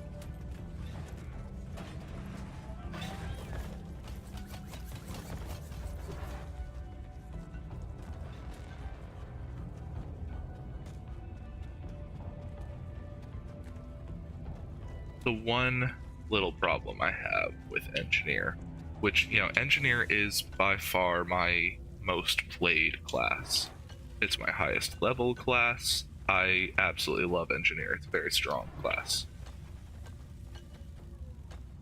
The one little problem I have with Engineer, which, you know, Engineer is by far my most played class. It's my highest level class. I absolutely love Engineer. It's a very strong class.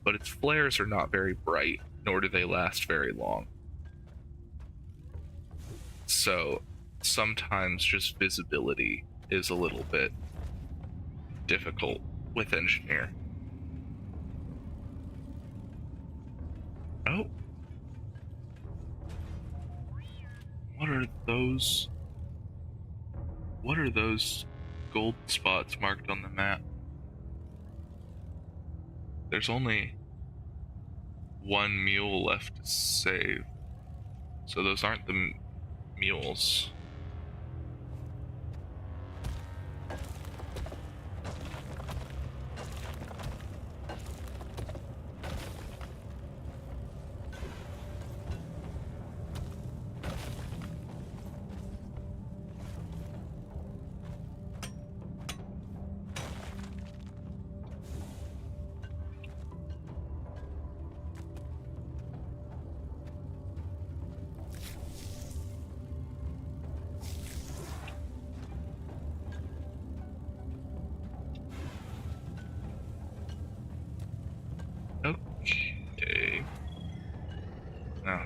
But its flares are not very bright, nor do they last very long. So sometimes just visibility is a little bit difficult with Engineer. Oh. What are those? What are those gold spots marked on the map? There's only one mule left to save. So those aren't the mules.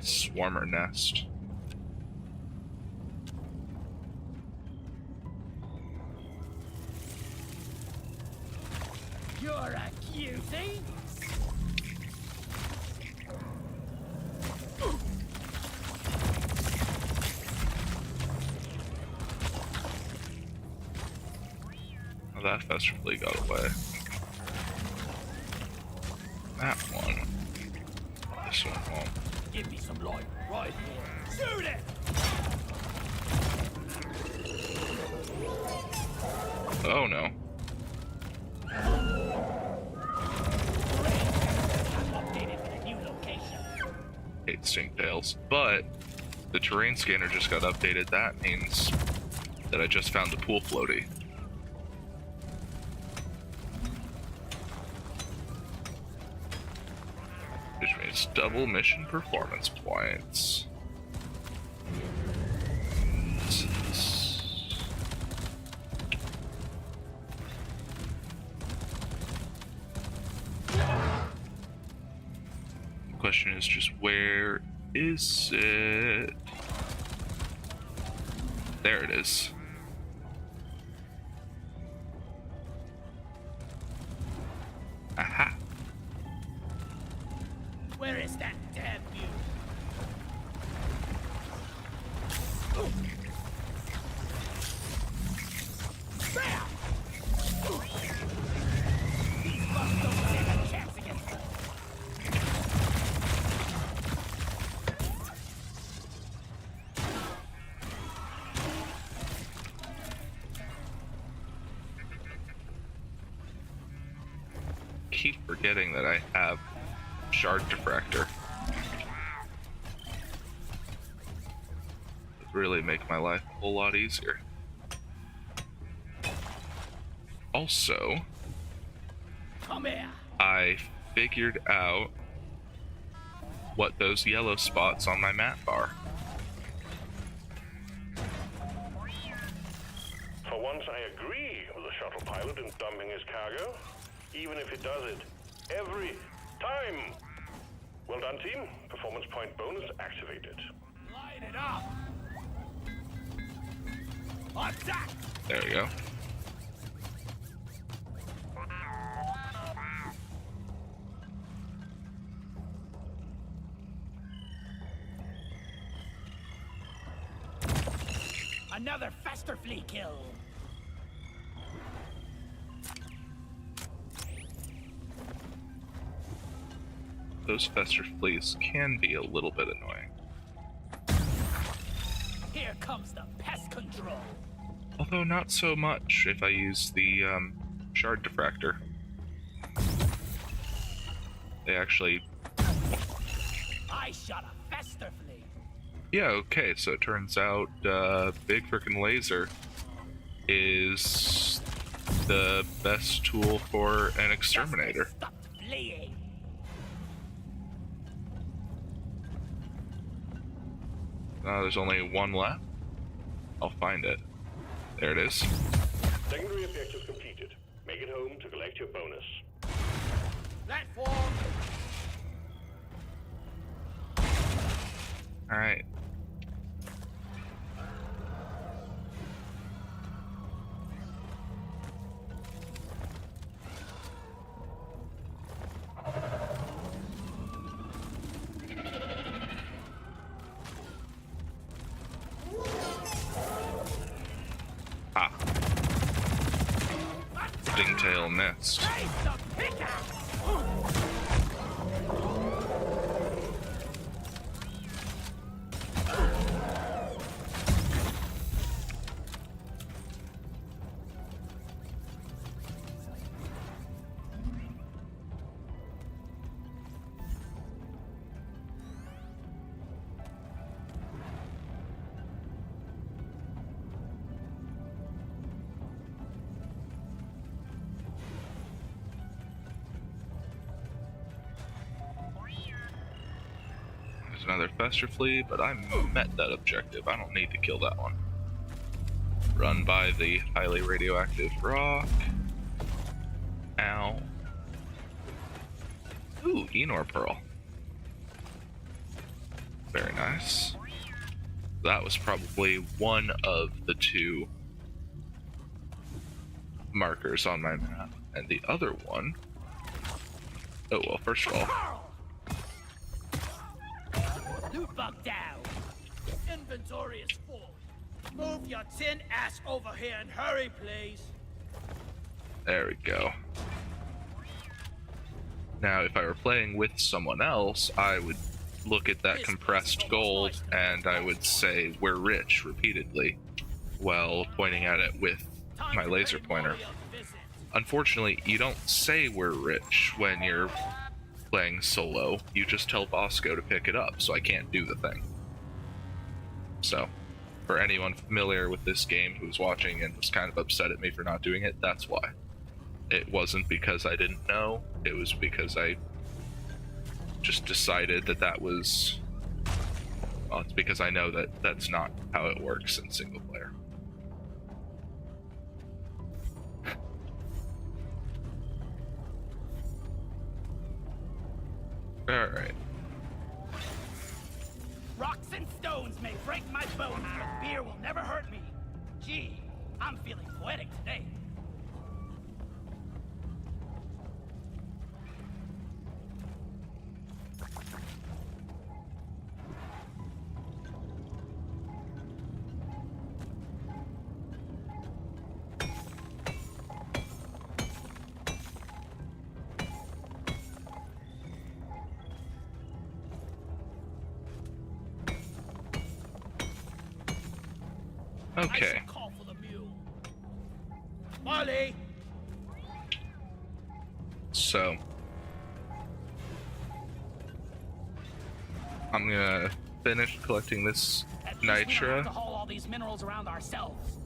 swarmer nest. You're a cutie. Oh, that festival got away. That one. This one won't. Give me some light right here. Shoot it! Oh no. Updated with a new location. Hate stinktails. But the terrain scanner just got updated. That means that I just found the pool floaty. Which means double mission performance points. The question is just where is it? There it is. Aha. Where is that damn mule? Bam! These bugs don't stand a chance against them. Keep forgetting that I have shard diffractor. Would really make my life a whole lot easier. Also, Come here. I figured out what those yellow spots on my map are. For once, I agree with the shuttle pilot in dumping his cargo, even if it does it every time. Well done, team. Performance point bonus activated. Light it up. Attack! There we go. Another faster flea kill. Those fester fleas can be a little bit annoying. Here comes the pest control. Although not so much if I use the shard diffractor. They actually... I shot a faster flea. Yeah, okay, so it turns out big frickin' laser is the best tool for an exterminator. Stop fleeing. There's only one left. I'll find it. There it is. Secondary objective completed. Make it home to collect your bonus. Platform. Alright. Ah. Dingtail missed. Raise the pickaxe. There's another fester flea, but I met that objective. I don't need to kill that one. Run by the highly radioactive rock. Ow. Ooh, Enor Pearl. Very Nice. That was probably one of the two markers on my map. And the other one... Oh, well, first of all... Loot bug down. Inventory is full. Move your tin ass over here and hurry, please. There we go. Now, if I were playing with someone else, I would look at that compressed gold and I would say, "We're rich," repeatedly, while pointing at it with my laser pointer. Unfortunately, you don't say "we're rich" when you're playing solo. You just tell Bosco to pick it up, so I can't do the thing. So, for anyone familiar with this game who's watching and was kind of upset at me for not doing it, that's why. It wasn't because I didn't know, it was because I just decided that that was... Well, it's because I know that that's not how it works in single player. Alright. Rocks and stones may break my bones, but beer will never hurt me. Gee, I'm feeling poetic today. Okay. Call for the mule. Molly. So I'm gonna finish collecting this nitra, To haul all these minerals around ourselves.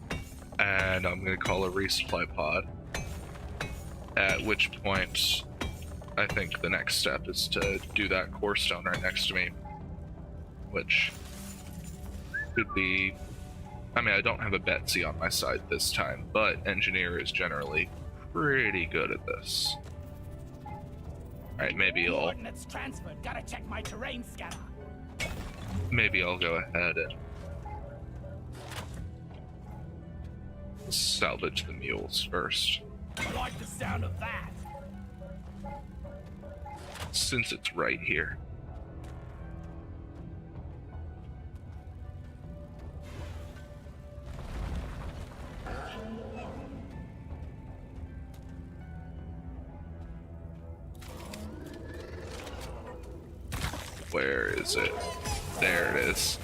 and I'm gonna call a resupply pod. At which point, I think the next step is to do that core stone right next to me, which could be... I mean, I don't have a Betsy on my side this time, but Engineer is generally pretty good at this. Alright, maybe I'll... Coordinates transferred. Gotta check my terrain scanner. Maybe I'll go ahead and salvage the mules first, I like the sound of that. since it's right here. Where is it? There it is.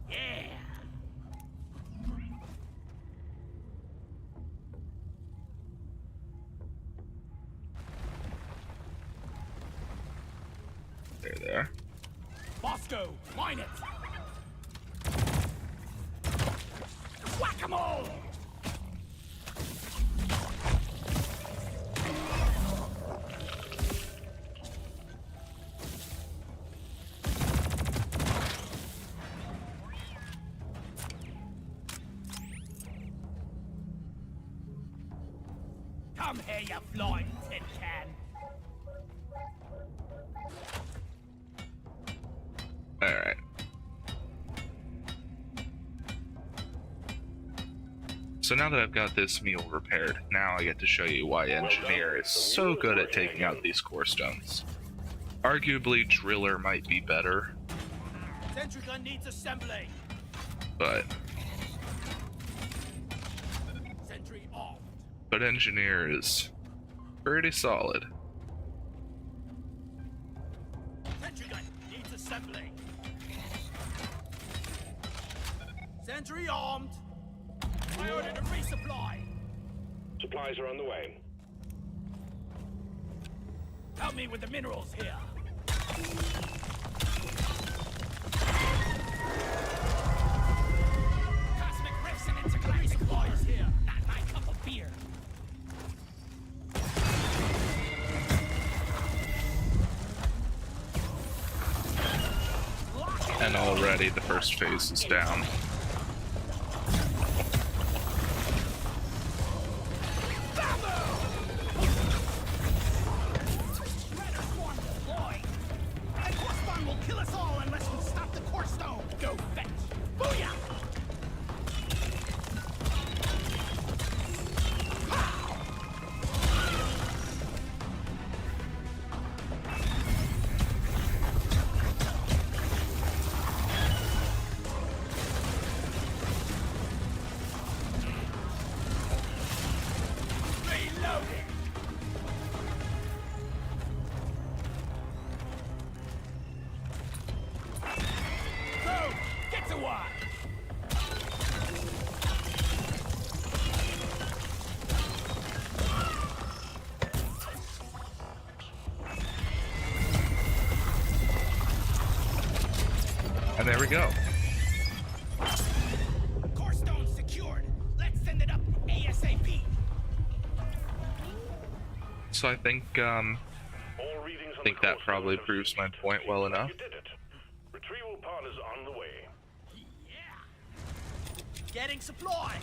Yeah. There. Bosco, mine it. Whack-a-mole! Come here, you flying tin can. Alright. So now that I've got this mule repaired, now I get to show you why Engineer is so good at taking out these core stones. Arguably, Driller might be better, Sentry gun needs assembly. but Sentry armed. Engineer is pretty solid. Sentry gun needs assembly. Sentry armed. I ordered a resupply. Supplies are on the way. Help me with the minerals here. Cosmic rifts and intergalactic supplies here. Not my cup of beer. And already the first phase is down. And there we go. Core stone secured. Let's send it up ASAP. So I think All readings on the that core probably stones have proves my ceased. point well Seems like enough. you did it. Retrieval pod is on the way. Yeah. Getting supply.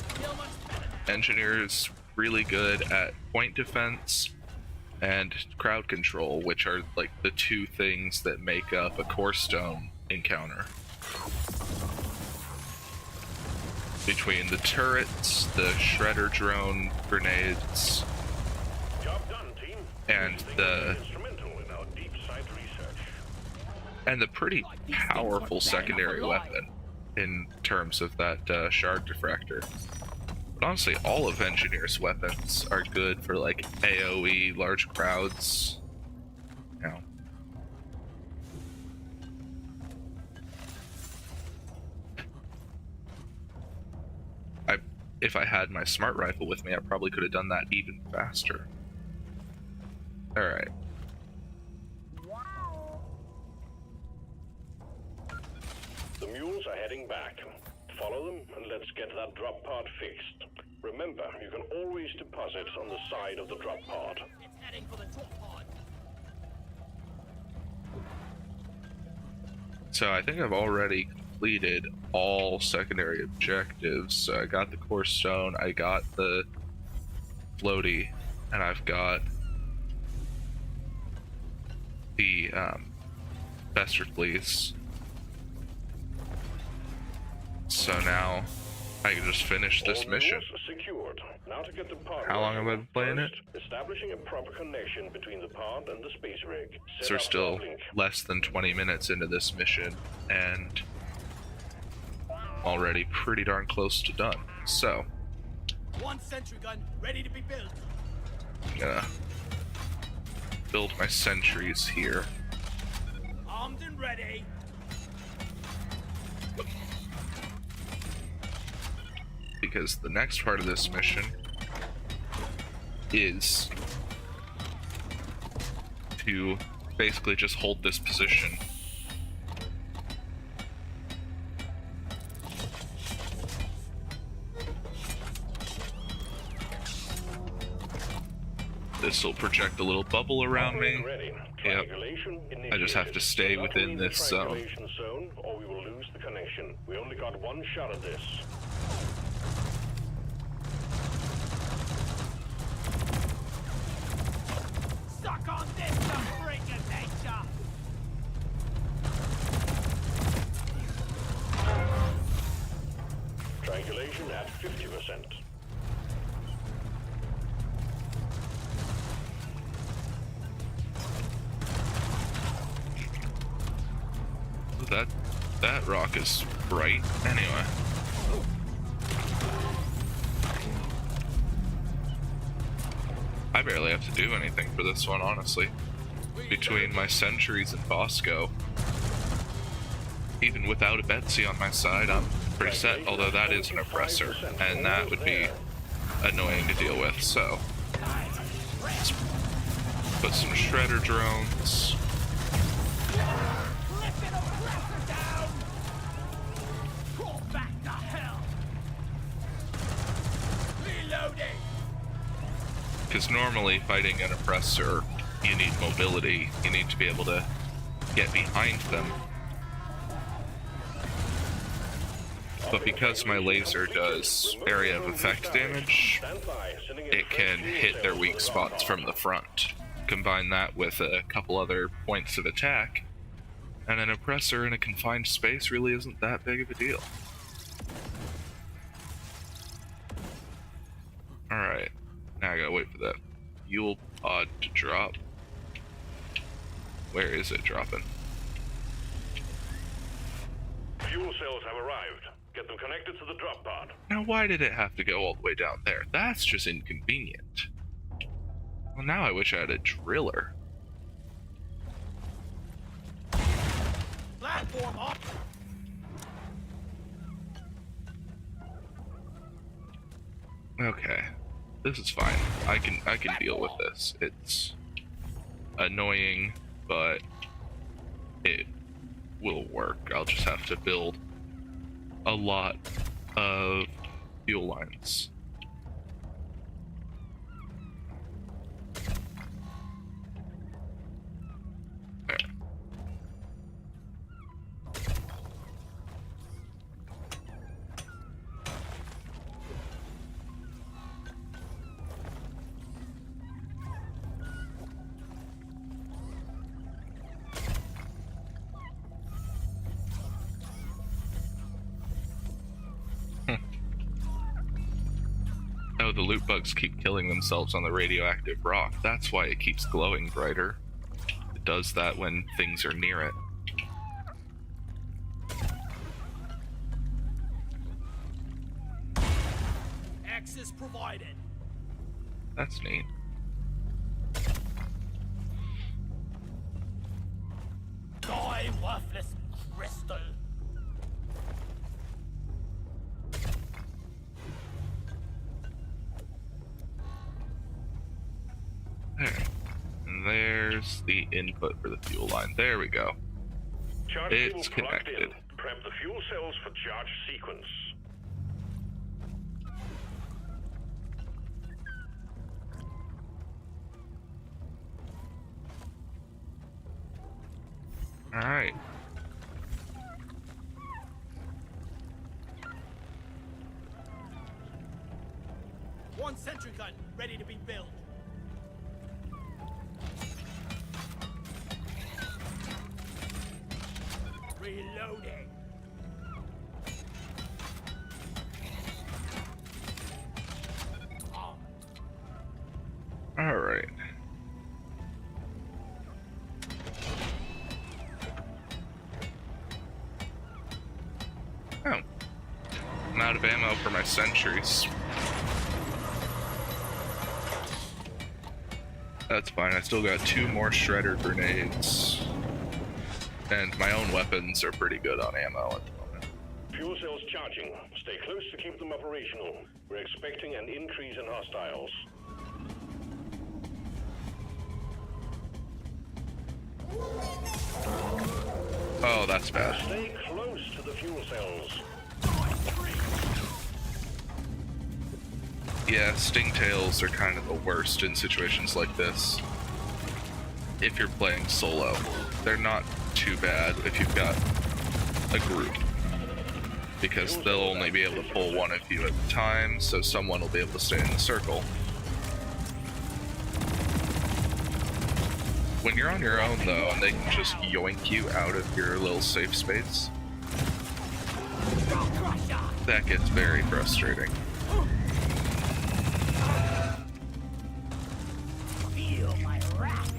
Feel much better now. Engineers really good at point defense and crowd control, which are like the two things that make up a core stone encounter. Between the turrets, the shredder drone grenades, Job done, team. and These things the will be instrumental in our deep site research. and the pretty powerful secondary weapon in terms of that shard diffractor. But honestly, all of Engineer's weapons are good for like AoE, large crowds. You know. If I had my smart rifle with me, I probably could have done that even faster. Alright. The mules are heading back. Follow them and let's get that drop pod fixed. Remember, you can always deposit on the side of the drop pod. It's heading for the drop pod. So I think I've already completed all secondary objectives. So I got the core stone, I got the floaty, and I've got the Bester Fleece. So now I can just finish this All mission. mules secured. Now to get the pod. How long have I been playing it? First, establishing a proper connection between the pod and the space rig. So Set we're up still uplink. less than 20 minutes into this mission, and already pretty darn close to done. So, One sentry gun ready to be built. I'm gonna build my sentries here. Armed and ready. Because the next part of this mission is to basically just hold this position. This will project a little bubble around me. Ready. Yep. Triangulation I just have to initiated. stay Do not within leave the this zone. triangulation zone, or we will lose the connection. We only got one shot at this. Suck on this, the freak of nature. Triangulation at 50%. That rock is bright. Anyway. I barely have to do anything for this one, honestly. Between my sentries and Bosco, even without a Betsy on my side, I'm pretty set, although that is an oppressor, and that would be annoying to deal with, so. Let's put some shredder drones. Lifting oppressor down. Crawl back to hell. Reloading. Because normally fighting an oppressor, you need mobility, you need to be able to get behind them. But because my laser does area of effect damage, it can hit their weak spots from the front. Combine that with a couple other points of attack, and an oppressor in a confined space really isn't that big of a deal. Alright, now I gotta wait for that fuel pod to drop. Where is it dropping? Fuel cells have arrived. Get them connected to the drop pod. Now why did it have to go all the way down there? That's just inconvenient. Well, now I wish I had a driller. Platform up. Okay, this is fine. I can deal with this. It's annoying, but it will work. I'll just have to build a lot of fuel lines. There. Oh, the loot bugs keep killing themselves on the radioactive rock. That's why it keeps glowing brighter. It does that when things are near it. Access provided. That's neat. Die, worthless crystal. There. And there's the input for the fuel line. There we go. Charge It's fuel plugged connected. in. Prep the fuel cells for charge sequence. Alright. One sentry gun ready to be built. Reloading. Alright. Oh. I'm out of ammo for my sentries. That's fine, I still got 2 more shredder grenades. And my own weapons are pretty good on ammo at the moment. Fuel cells charging. Stay close to keep them operational. We're expecting an increase in hostiles. Oh, that's bad. Stay close to the fuel cells. Yeah, stingtails are kind of the worst in situations like this. If you're playing solo, they're not too bad if you've got a group, because they'll only be able to pull one of you at a time, so someone will be able to stay in the circle. When you're on your own though, and they can just yoink you out of your little safe space, that gets very frustrating. Feel my wrath.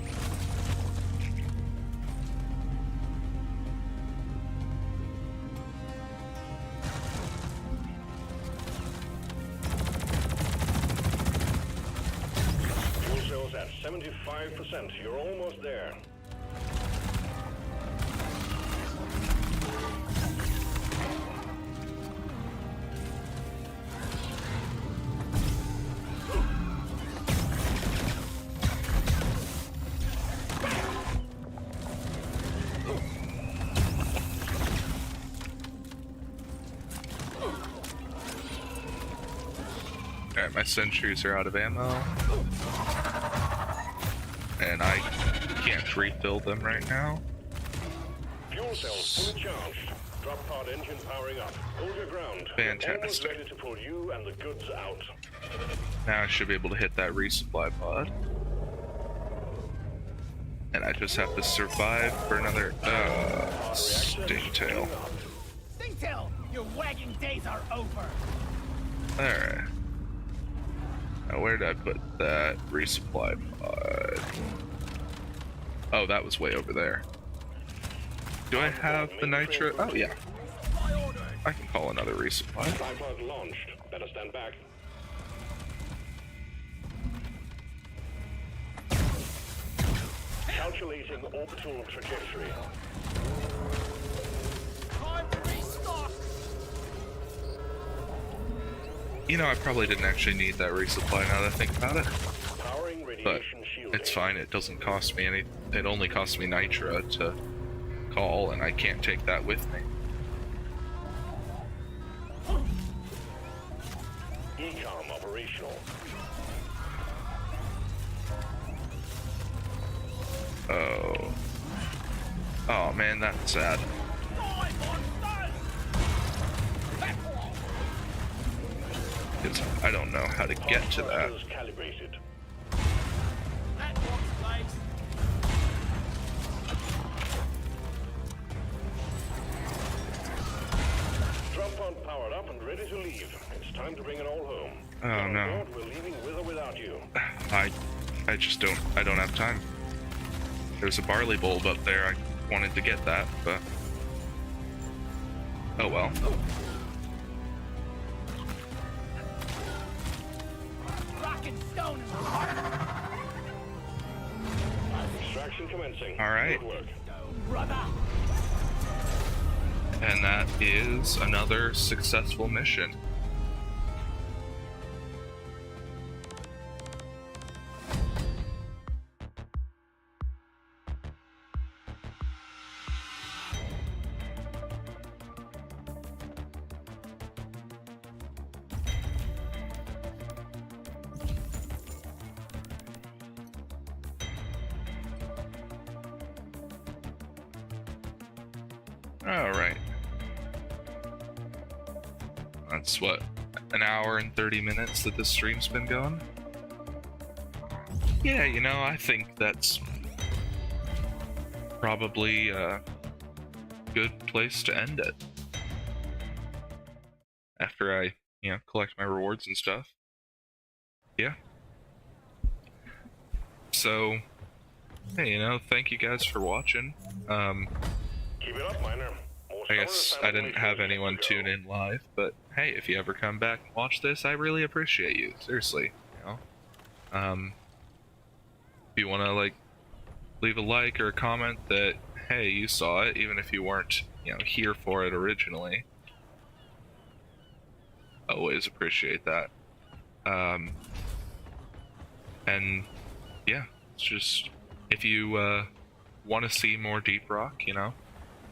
Fuel cells at 75%. You're almost there. Alright, my sentries are out of ammo. And I can't refill them right now. Fuel cells fully charged. Drop pod engine powering up. Hold your ground. We're almost Fantastic. ready to pull you and the goods out. Now I should be able to hit that resupply pod. And I just have to survive for another, stingtail. Stingtail, your wagging days are over. Alright. Now where did I put that resupply pod? Oh, that was way over there. Do I have the nitro? Oh yeah. I can call another resupply. Tripod launched. Better stand back. Calculating orbital trajectory. Time to restock. You know, I probably didn't actually need that resupply now that I think about it. Powering But radiation shielding. it's fine, it doesn't cost me any. It only costs me nitro to call, and I can't take that with me. Ecom operational. Oh. Oh man, that's sad. Because I don't know how to get to that. Calibrated. Drop pod powered up and ready to leave. It's time to bring it all home. Oh no. We're leaving with or without you. I just don't have time. There's a barley bulb up there. I wanted to get that, but oh well. Extraction commencing. All right. Good work. And that is another successful mission. All right. That's what, an hour and 30 minutes that this stream's been going? Yeah, you know, I think that's probably a good place to end it. After I, collect my rewards and stuff. Yeah. So, hey, thank you guys for watching. Keep it up, Miner. I guess I didn't have anyone tune in live, but hey, if you ever come back and watch this, I really appreciate you. Seriously, If you want to leave a like or a comment that hey, you saw it, even if you weren't here for it originally, always appreciate that. And yeah, it's just if you want to see more Deep Rock,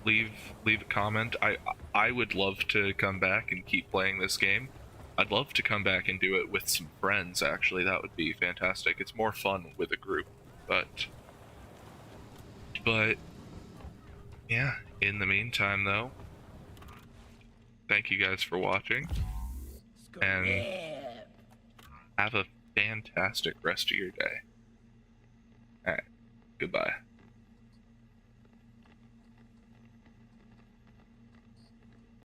leave a comment. I would love to come back and keep playing this game. I'd love to come back and do it with some friends, actually. That would be fantastic. It's more fun with a group. But yeah, in the meantime though, thank you guys for watching, and have a fantastic rest of your day. Alright, goodbye.